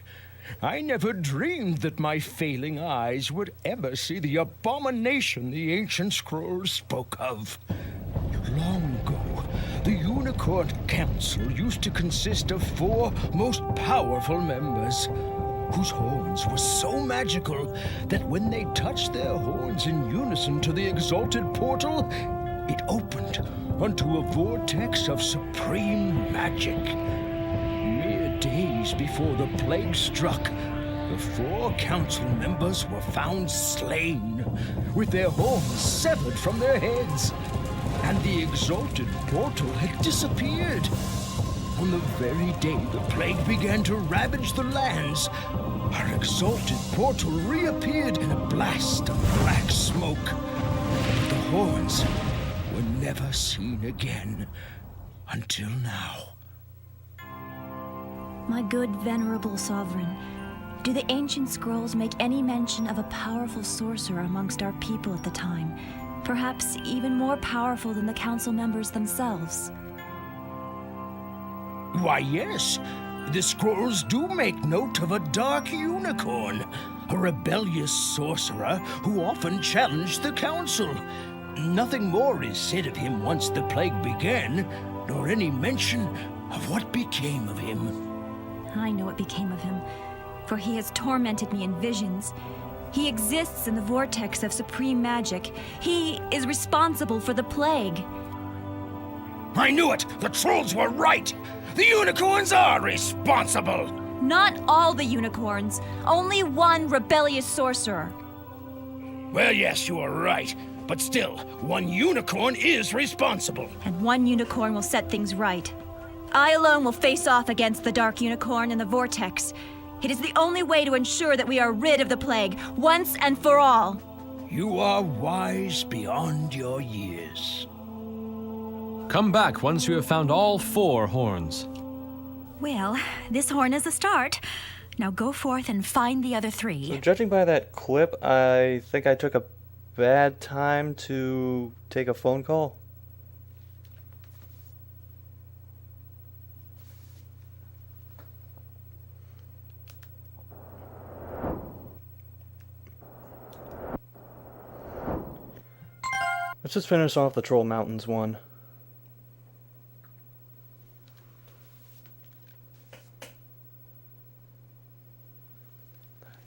I never dreamed that my failing eyes would ever see the abomination the ancient scrolls spoke of. Long ago, the Unicorn Council used to consist of 4 most powerful members, whose horns were so magical that when they touched their horns in unison to the exalted portal, it opened unto a vortex of supreme magic. Mere days before the plague struck, the 4 council members were found slain, with their horns severed from their heads, and the exalted portal had disappeared. On the very day the plague began to ravage the lands, our exalted portal reappeared in a blast of black smoke. But the horns were never seen again until now. My good venerable sovereign, do the ancient scrolls make any mention of a powerful sorcerer amongst our people at the time? Perhaps even more powerful than the council members themselves? Why, yes. The scrolls do make note of a dark unicorn, a rebellious sorcerer who often challenged the council. Nothing more is said of him once the plague began, nor any mention of what became of him. I know what became of him, for he has tormented me in visions. He exists in the vortex of supreme magic. He is responsible for the plague. I knew it! The trolls were right! The unicorns are responsible! Not all the unicorns, only one rebellious sorcerer. Well, yes, you are right. But still, one unicorn is responsible. And one unicorn will set things right. I alone will face off against the Dark Unicorn and the Vortex. It is the only way to ensure that we are rid of the plague, once and for all. You are wise beyond your years. Come back once you have found all 4 horns. Well, this horn is a start. Now go forth and find the other 3. So judging by that clip, I think I took a bad time to take a phone call. Let's just finish off the Troll Mountains one.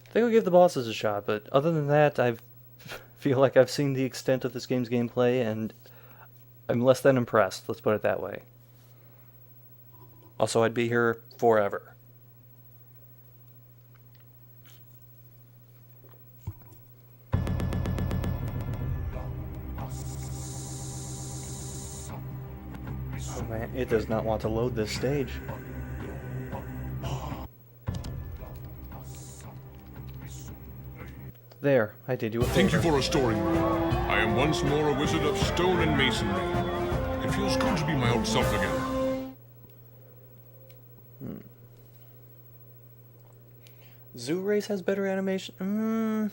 I think I'll give the bosses a shot, but other than that, I've feel like I've seen the extent of this game's gameplay, and I'm less than impressed, let's put it that way. Also, I'd be here forever. Oh man, it does not want to load this stage. There, I did you a favor. Thank you for restoring me. I am once more a wizard of stone and masonry. It feels good to be my old self again. Zoo Race has better animation?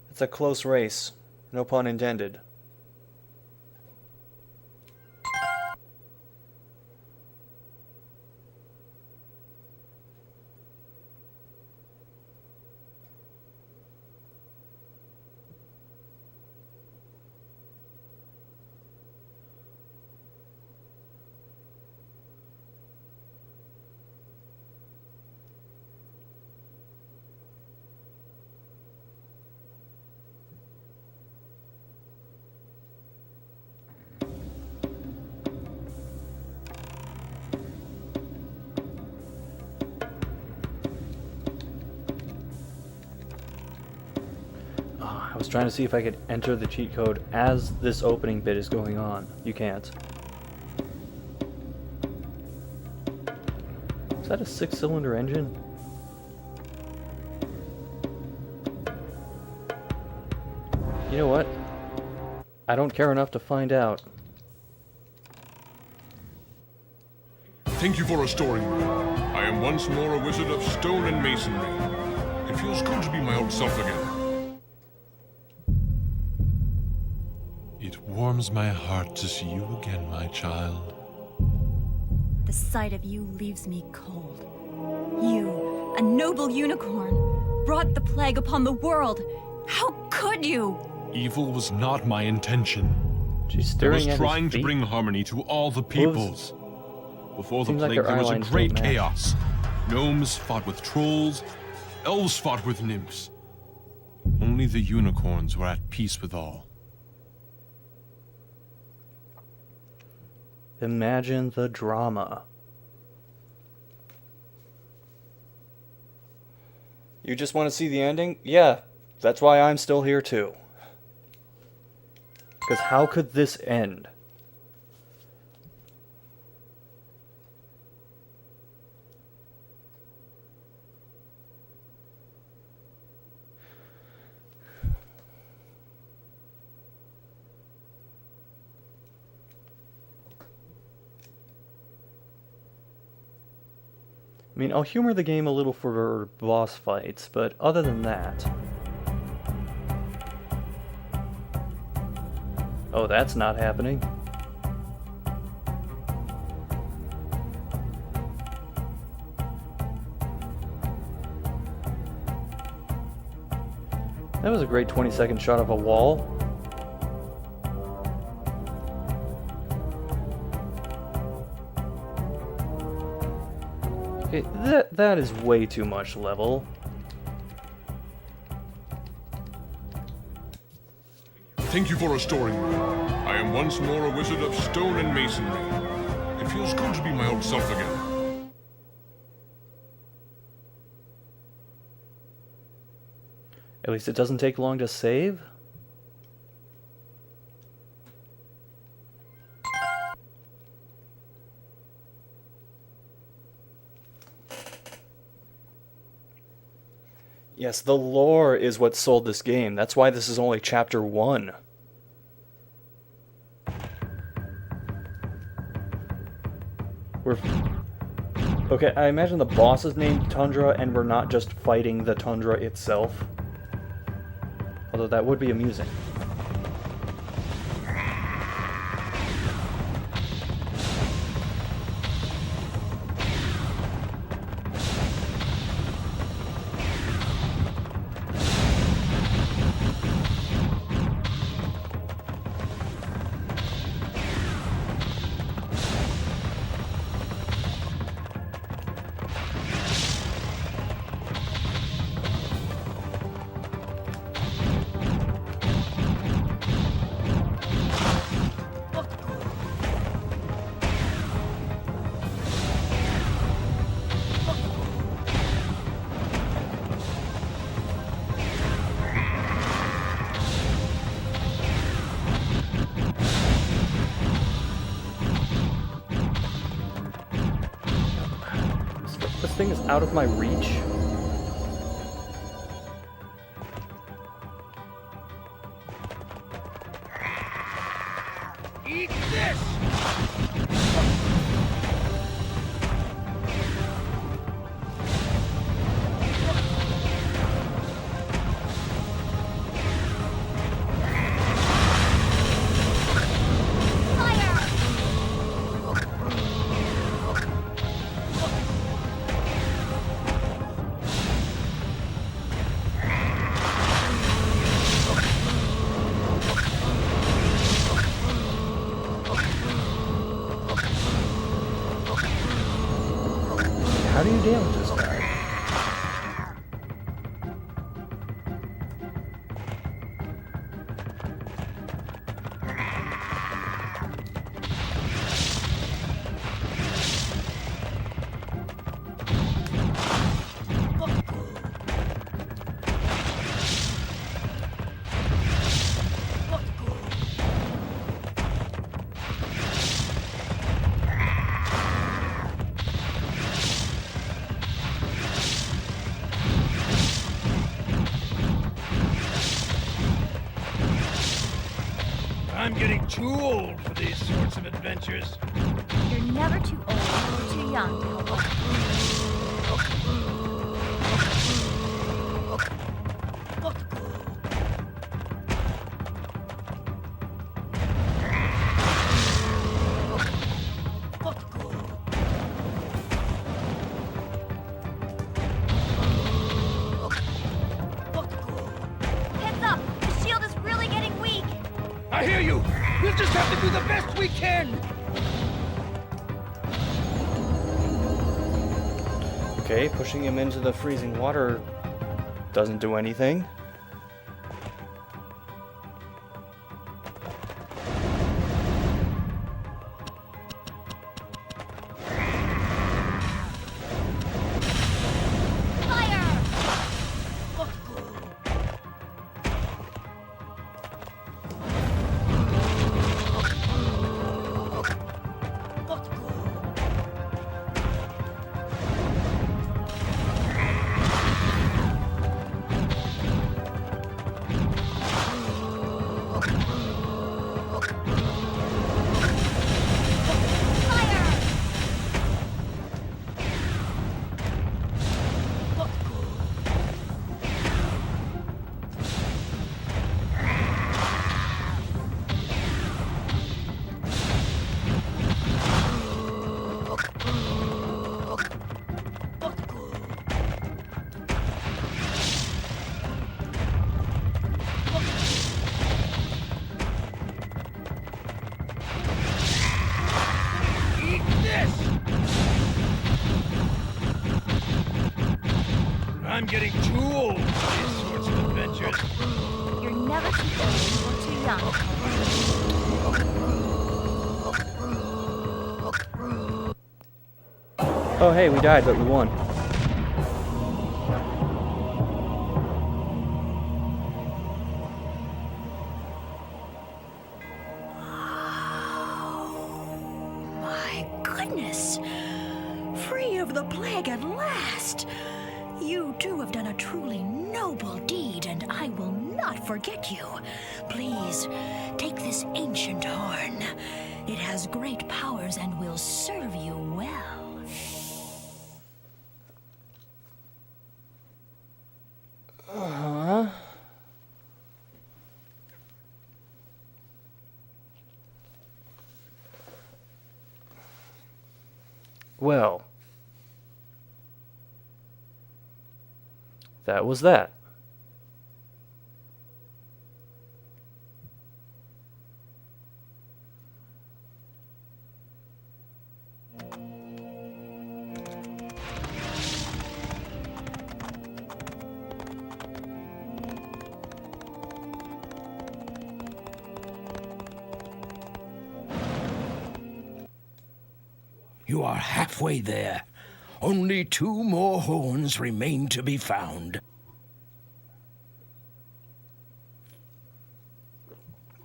It's a close race. No pun intended. I was trying to see if I could enter the cheat code as this opening bit is going on. You can't. Is that a 6-cylinder engine? You know what? I don't care enough to find out. Thank you for restoring me. I am once more a wizard of stone and masonry. It feels good to be my old self again. It warms my heart to see you again, my child. The sight of you leaves me cold. You, a noble unicorn, brought the plague upon the world. How could you? Evil was not my intention. She's I staring was at trying his to feet. bring harmony to all the peoples. Before the Seems like plague, her there was a eyelines great don't match. chaos. Gnomes fought with trolls. Elves fought with nymphs. Only the unicorns were at peace with all. Imagine the drama. You just want to see the ending? Yeah, that's why I'm still here too. Because how could this end? I mean, I'll humor the game a little for boss fights, but other than that... Oh, that's not happening. That was a great 20-second shot of a wall. Okay, that is way too much level. Thank you for restoring me. I am once more a wizard of stone and masonry. It feels good to be my old self again. At least it doesn't take long to save. Yes, the lore is what sold this game. That's why this is only chapter 1. Okay, I imagine the boss is named Tundra and we're not just fighting the Tundra itself. Although that would be amusing. thing is out of my reach? Eat this! How do you damage this guy? I'm getting too old for these sorts of adventures. You're never too old or too young to help us. Heads up! The shield is really getting weak! I hear you! We'll just have to do the best we can! Okay, pushing him into the freezing water doesn't do anything. I'm getting too old for these sorts of adventures. You're never too old or too young. Oh hey, we died, but we won. My goodness! Free of the plague at last! You too have done a truly noble deed, and I will not forget you. Please, take this ancient horn. It has great powers and will serve you well. Well, that was that. You are halfway there. Only 2 more horns remain to be found.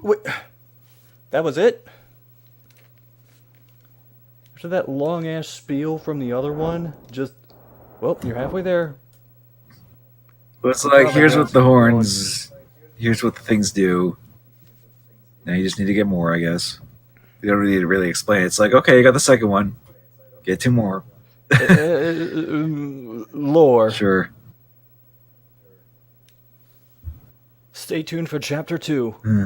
Wait, that was it? After that long-ass spiel from the other one, just Well, you're halfway there. But it's like, here's what the horns, here's what the things do. Now you just need to get more, I guess. You don't need to really explain. It's like, okay, you got the second one. Get 2 more. Lore. Sure. Stay tuned for chapter 2. Hmm.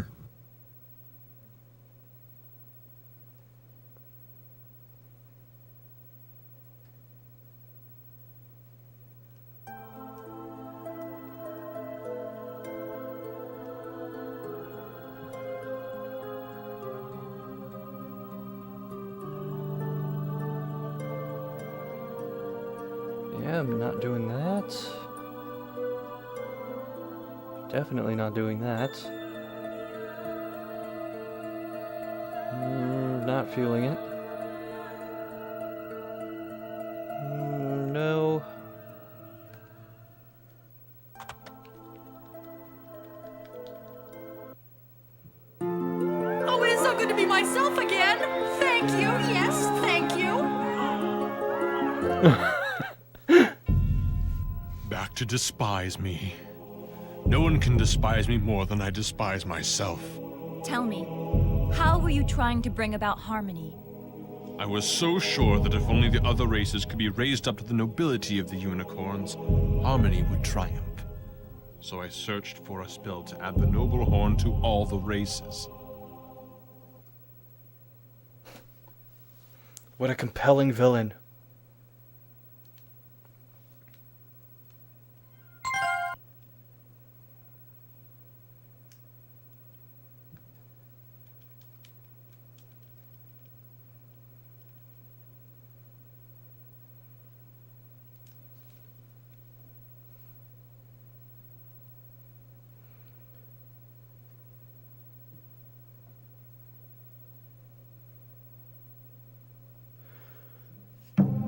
Yeah, I'm not doing that. Definitely not doing that. Not feeling it. No. Oh, it is so good to be myself again. Thank you. Yes, thank you. Back to despise me. No one can despise me more than I despise myself. Tell me, how were you trying to bring about harmony? I was so sure that if only the other races could be raised up to the nobility of the unicorns, harmony would triumph. So I searched for a spell to add the noble horn to all the races. What a compelling villain.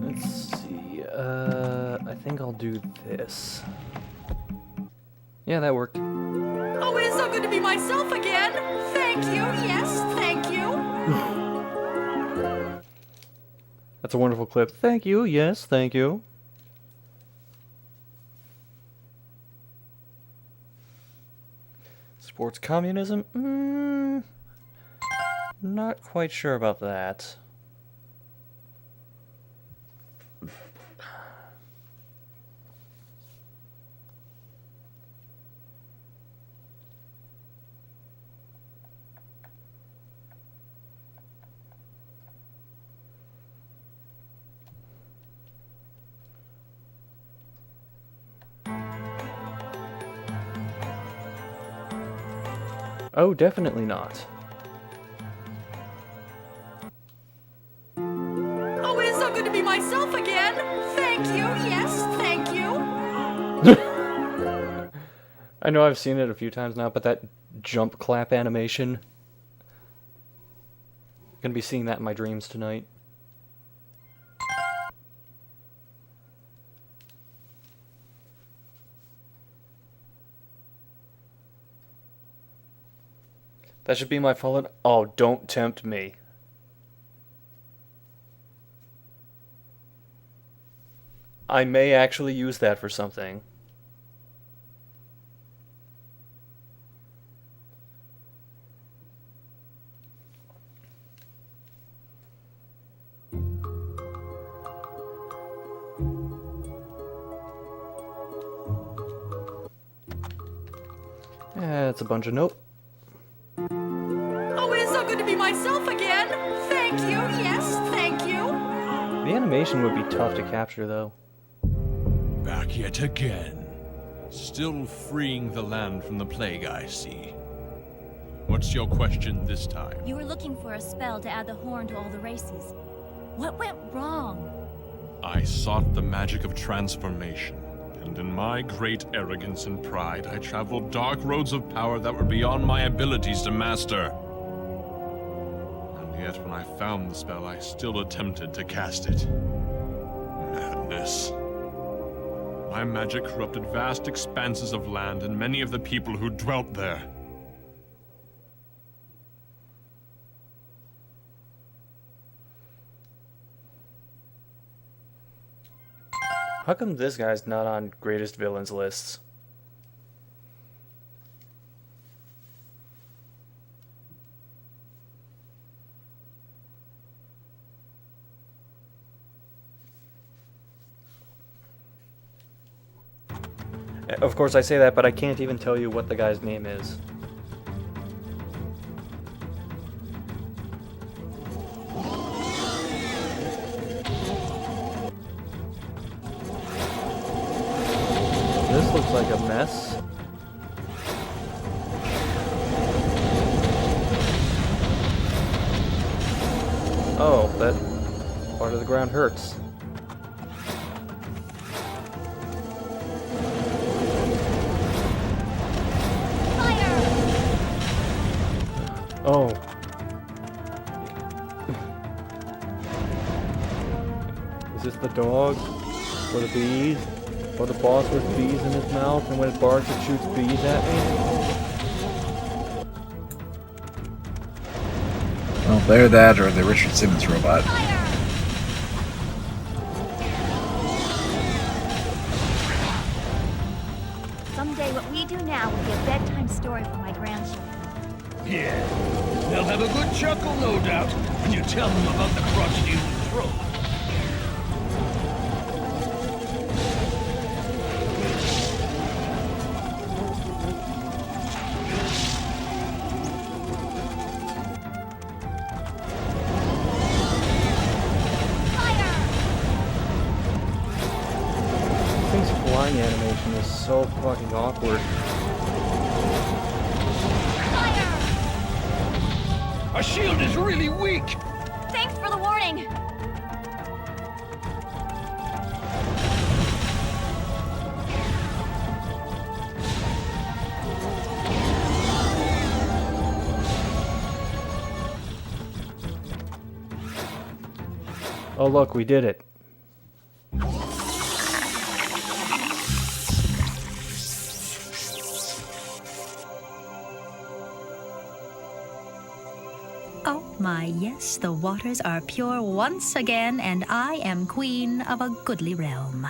Let's see. I think I'll do this. Yeah, that worked. Oh, it is so good to be myself again. Thank you. Yes, thank you. That's a wonderful clip. Thank you. Yes, thank you. Sports communism? Not quite sure about that. Oh, definitely not. Oh, it is so good to be myself again. Thank you. Yes, thank you. I know I've seen it a few times now, but that jump clap animation. Gonna be seeing that in my dreams tonight. That should be my fallen. Oh, don't tempt me. I may actually use that for something. Yeah, it's a bunch of nope. Oh, it is so good to be myself again. Thank you. Yes, thank you. The animation would be tough to capture, though. Back yet again. Still freeing the land from the plague, I see. What's your question this time? You were looking for a spell to add the horn to all the races. What went wrong? I sought the magic of transformation, and in my great arrogance and pride, I traveled dark roads of power that were beyond my abilities to master. And yet when I found the spell, I still attempted to cast it. Madness. My magic corrupted vast expanses of land and many of the people who dwelt there. How come this guy's not on greatest villains lists? Of course I say that, but I can't even tell you what the guy's name is. This looks like a mess. Oh, that part of the ground hurts. Oh. Is this the dog? Or the bees? Or the boss with bees in his mouth, and when it barks it shoots bees at me? Well, they're that or the Richard Simmons robot. Someday what we do now will be a bedtime story for my grandchildren. Yeah, they'll have a good chuckle, no doubt, when you tell them about the crusty old troll. This thing's flying animation is so fucking awkward. Our shield is really weak! Thanks for the warning! Oh look, we did it. Oh my, yes, the waters are pure once again, and I am queen of a goodly realm.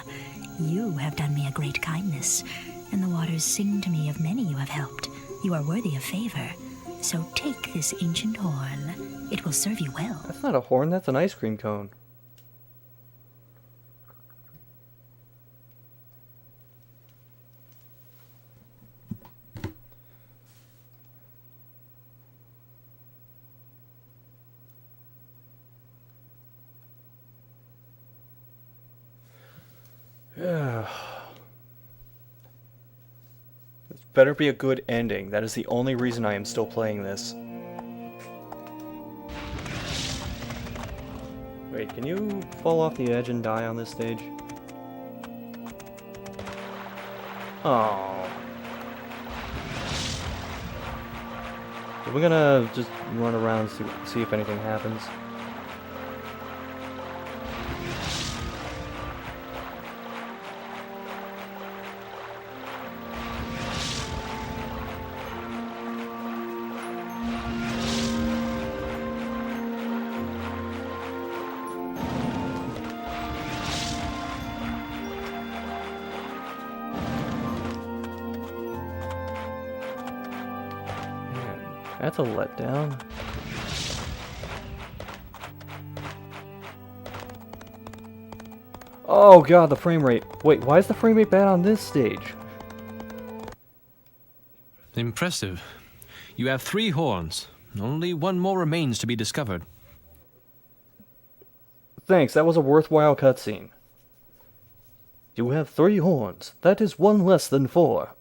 You have done me a great kindness, and the waters sing to me of many you have helped. You are worthy of favor, so take this ancient horn. It will serve you well. That's not a horn, that's an ice cream cone. Yeah. This better be a good ending. That is the only reason I am still playing this. Wait, can you fall off the edge and die on this stage? Oh. We're gonna just run around and see if anything happens. That's a letdown. Oh god, the frame rate. Wait, why is the frame rate bad on this stage? Impressive. You have 3 horns. Only one more remains to be discovered. Thanks, that was a worthwhile cutscene. You have 3 horns. That is 1 less than 4.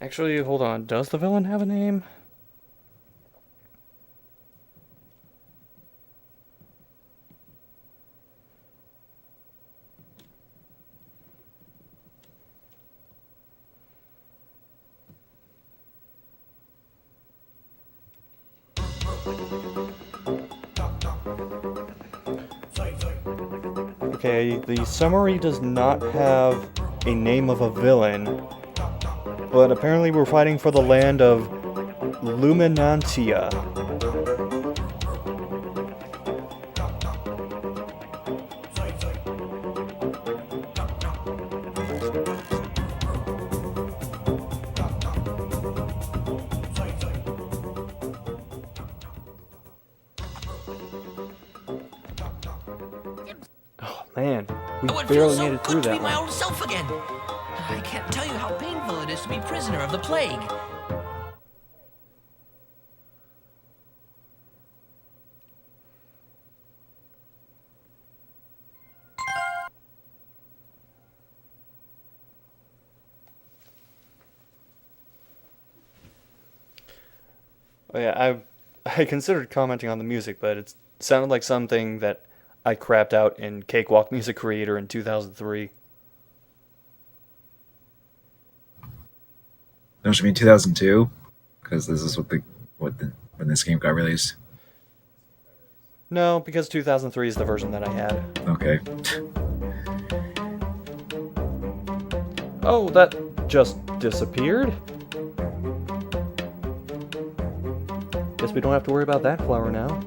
Actually, hold on. Does the villain have a name? Okay, the summary does not have a name of a villain. But apparently we're fighting for the land of Luminantia. Oh man, we barely made it through that my one. old self again. I can't tell you how painful it is to be prisoner of the plague. Oh yeah, I considered commenting on the music, but it sounded like something that I crapped out in Cakewalk Music Creator in 2003. Don't you mean 2002? Because this is when this game got released. No, because 2003 is the version that I had. Okay. Oh, that just disappeared? Guess we don't have to worry about that flower now.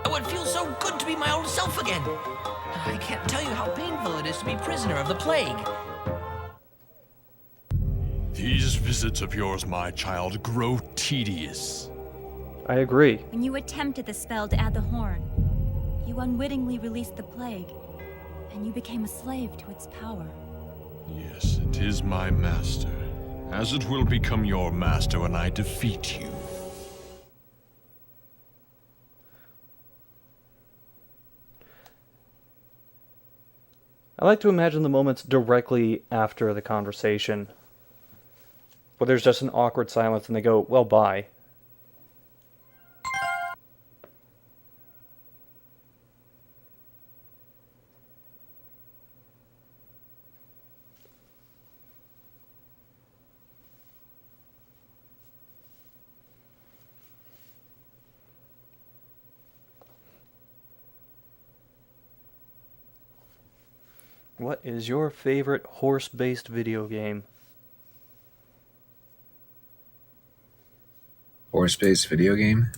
Oh, it feels so good to be my old self again. I can't tell you how painful it is to be prisoner of the plague. These visits of yours, my child, grow tedious. I agree. When you attempted the spell to add the horn, you unwittingly released the plague, and you became a slave to its power. Yes, it is my master, as it will become your master when I defeat you. I like to imagine the moments directly after the conversation, where there's just an awkward silence and they go, well, bye. What is your favorite horse-based video game? Horse-based video game?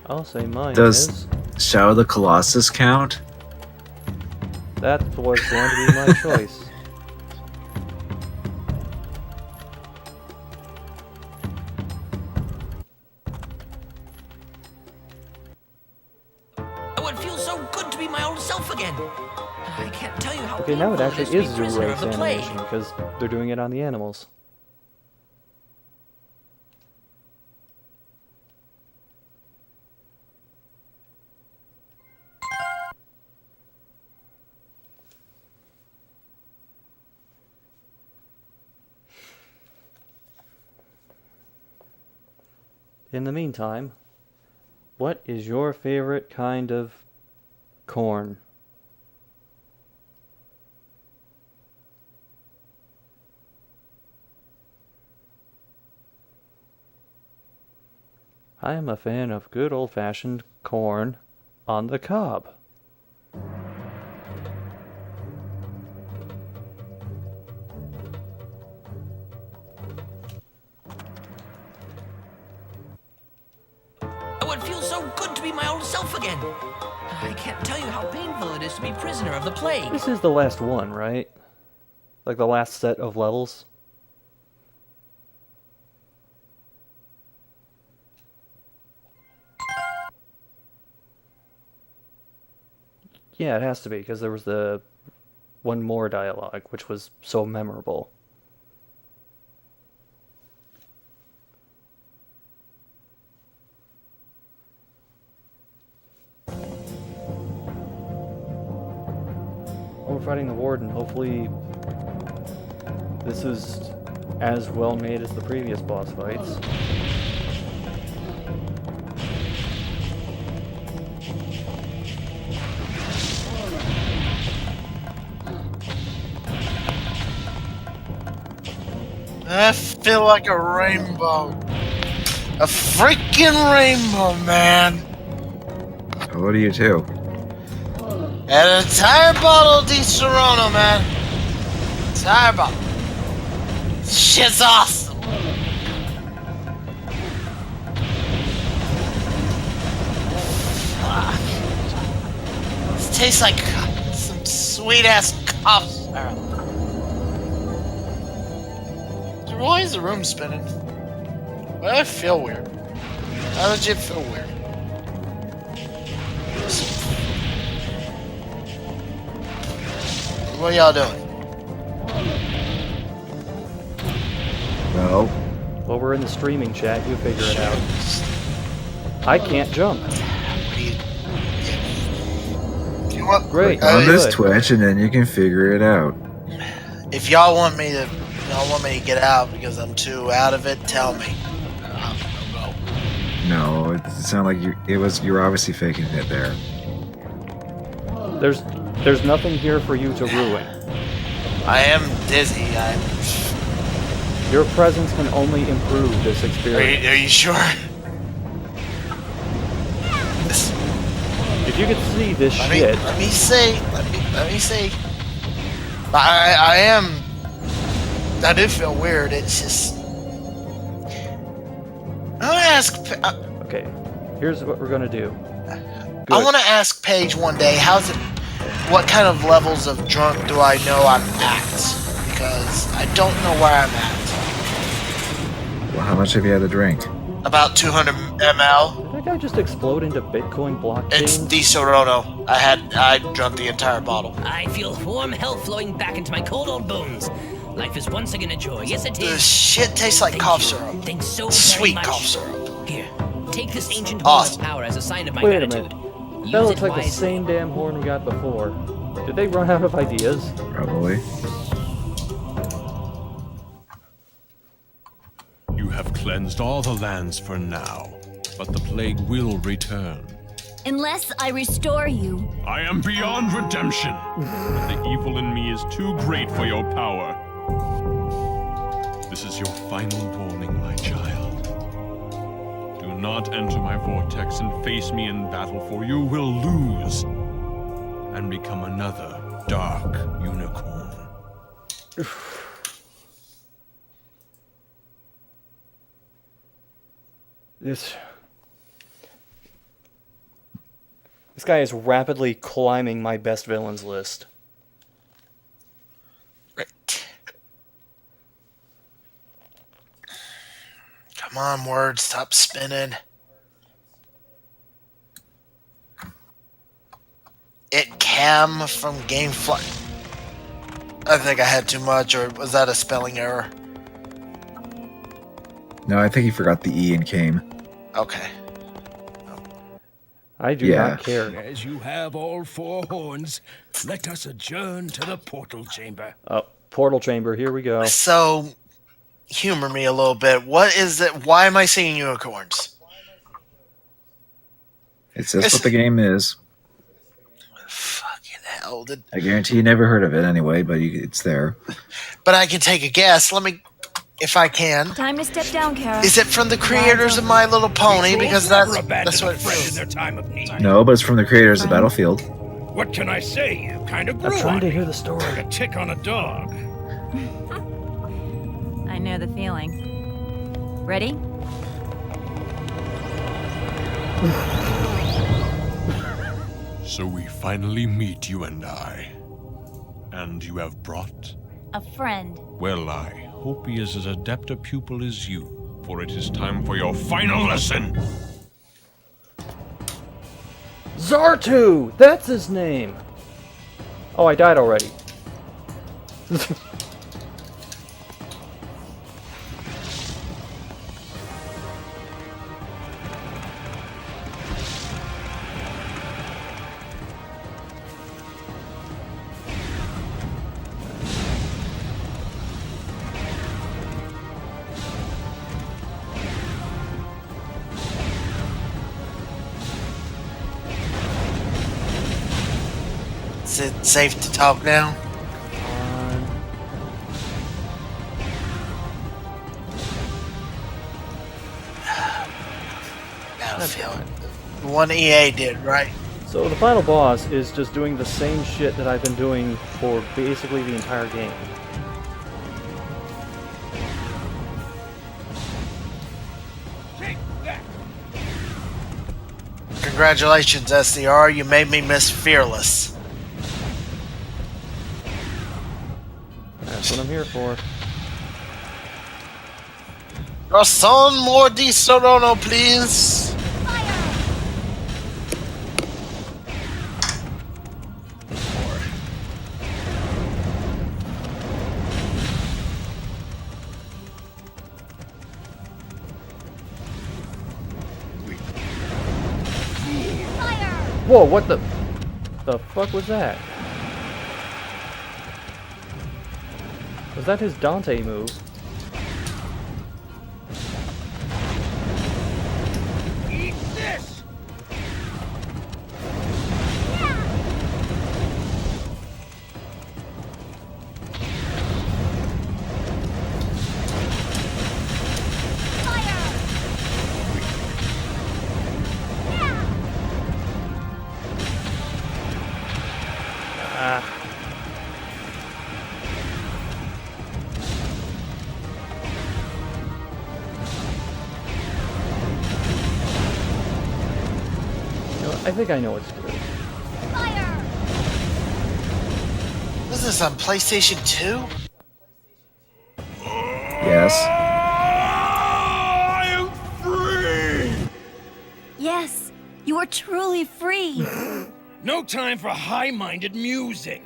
I'll say mine Does is... Shadow of the Colossus count? That was going to be my choice. Oh, it feels so good to be my old self again. I can't tell you how Okay, now it painful actually is is to be prisoner of Zoo-Race the plague. animation, because they're doing it on the animals. In the meantime, what is your favorite kind of corn? I am a fan of good old-fashioned corn on the cob. Oh, it feels so good to be my old self again. I can't tell you how painful it is to be prisoner of the plague. This is the last one, right? Like the last set of levels? Yeah, it has to be, because there was the one more dialogue, which was so memorable. We're fighting the warden. Hopefully This is as well made as the previous boss fights. I feel like a rainbow. A freaking rainbow, man. What do you do? And an entire bottle of Di Serono, man. Entire bottle. Shit's awesome. Fuck. This tastes like some sweet-ass cough syrup. Why is the room spinning? Why do I feel weird? I legit feel weird. What y'all doing? Well, we're in the streaming chat. You figure it out. I can't jump. You know what? Great. On this Good. Twitch, and then you can figure it out. If y'all want me to get out because I'm too out of it, tell me. No, it sounded like you're obviously faking it there. There's nothing here for you to ruin. I am dizzy. Your presence can only improve this experience. Are you sure? If you could see this shit. Let me see. I do feel weird. It's just. I want to ask. Okay, here's what we're gonna do. I want to ask Paige one day. What kind of levels of drunk do I know I'm at? Because I don't know where I'm at. Well, how much have you had to drink? About 200 ml. Did that guy just explode into Bitcoin blockchain? It's Di Serono. I drank the entire bottle. I feel warm health flowing back into my cold old bones. Life is once again a joy. Yes, it is. The shit tastes like cough syrup. Thanks so Sweet very much. cough syrup. Here, take this ancient Awesome. horn of power as a sign of my Wait a gratitude. minute. Use That looks it like the wisely. same damn horn we got before. Did they run out of ideas? Probably. You have cleansed all the lands for now, but the plague will return. Unless I restore you. I am beyond redemption, but the evil in me is too great for your power. This is your final warning, my child. Do not enter my vortex and face me in battle, for you will lose and become another dark unicorn. This guy is rapidly climbing my best villains list. Right. Come on, word, stop spinning. It Cam from GameFly. I think I had too much, or was that a spelling error? No, I think he forgot the E and came. Okay. I do Yeah. not care. As you have all four horns, let us adjourn to the portal chamber. Oh, portal chamber, here we go. So, humor me a little bit. What is it? Why am I seeing unicorns? It's just what the game is. Fucking hell. I guarantee you never heard of it anyway, but it's there. But I can take a guess. Let me, if I can. Time to step down, Kara. Is it from the creators of My Little Pony? Because that's what it friend in feels. their time of need. No, but it's from the creators of Battlefield. What can I say? You kind of grew I'm trying on to me. hear the story. Like a tick on a dog. I know the feeling. Ready? So we finally meet, you and I. And you have brought? A friend. Well, I hope he is as adept a pupil as you, for it is time for your final lesson. Zartu! That's his name! Oh, I died already. Is it safe to talk now? Got a feeling. The one EA did, right? So the final boss is just doing the same shit that I've been doing for basically the entire game. Congratulations, SDR. You made me Miss Fearless. That's what I'm here for. Garçon, more di Sorono, please. Whoa, what the fuck was that? Was that his Dante move? Eat this! I think I know what to do. Was this on PlayStation 2? Yes. I am free! Yes, you are truly free. No time for high-minded musing.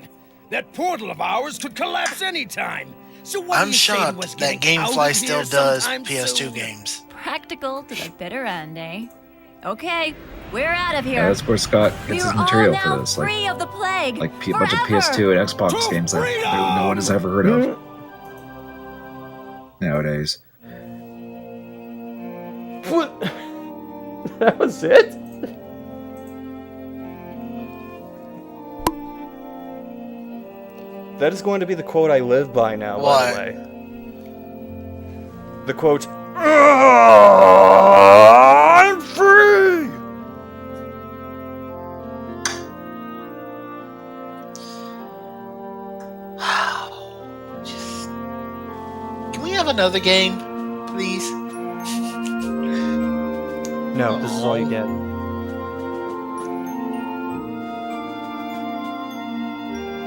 That portal of ours could collapse anytime. So what do I'm you say to us shocked that getting out GameFly of still here does sometime PS2 soon? games. Practical to the bitter end, eh? Okay, we're out of here. Yeah, that's where Scott We gets are his material all for now this. free of the plague. Like a bunch of PS2 and Xbox games that no one has ever heard of nowadays. What? That was it? That is going to be the quote I live by now, by the way. The quote, I'm free! Can we have another game, please? No, this is all you get.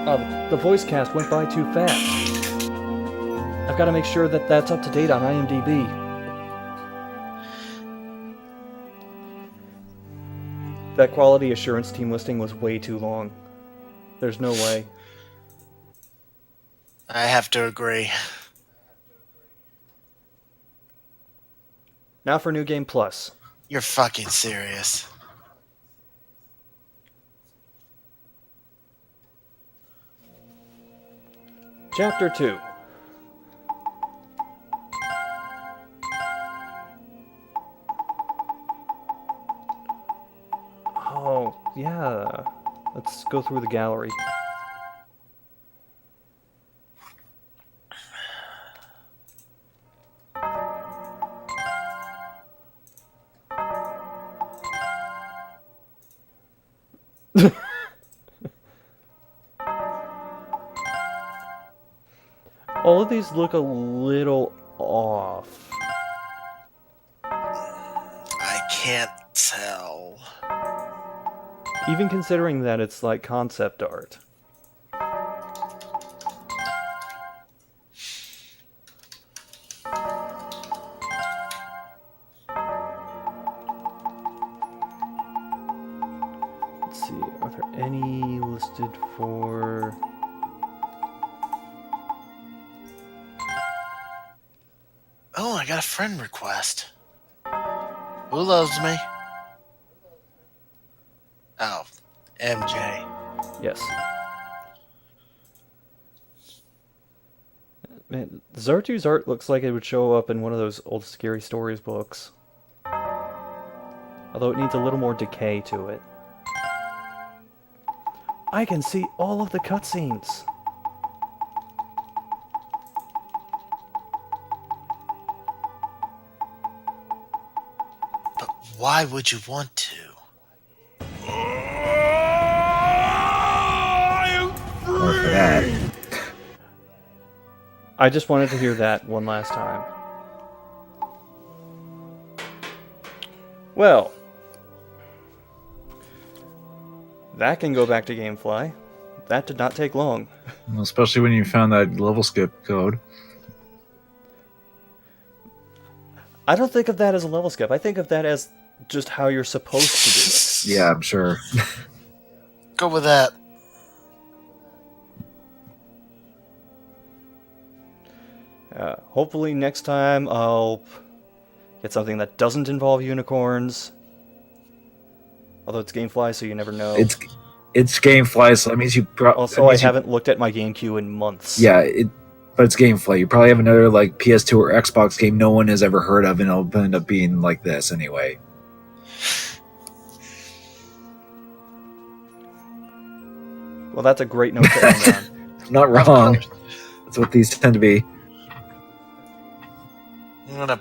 Oh, the voice cast went by too fast. I've got to make sure that that's up to date on IMDb. That quality assurance team listing was way too long. There's no way. I have to agree. Now for New Game Plus. You're fucking serious. Chapter 2. Oh, yeah. Let's go through the gallery. All of these look a little off. I can't tell. Even considering that it's like concept art. Let's see, are there any listed for... Oh, I got a friend request. Who loves me? Oh, MJ. Yes. Man, Zartu's art looks like it would show up in one of those old Scary Stories books. Although it needs a little more decay to it. I can see all of the cutscenes. But why would you want to? Or for that. I just wanted to hear that one last time. Well, that can go back to GameFly. That did not take long. Especially when you found that level skip code. I don't think of that as a level skip. I think of that as just how you're supposed to do it. Yeah, I'm sure. Go with that. Hopefully next time I'll get something that doesn't involve unicorns. Although it's GameFly, so you never know. It's GameFly, so that means you Also, I haven't looked at my game queue in months. Yeah, but it's GameFly. You probably have another like PS2 or Xbox game no one has ever heard of, and it'll end up being like this anyway. Well, that's a great note to end on. Not wrong. That's what these tend to be. I'm gonna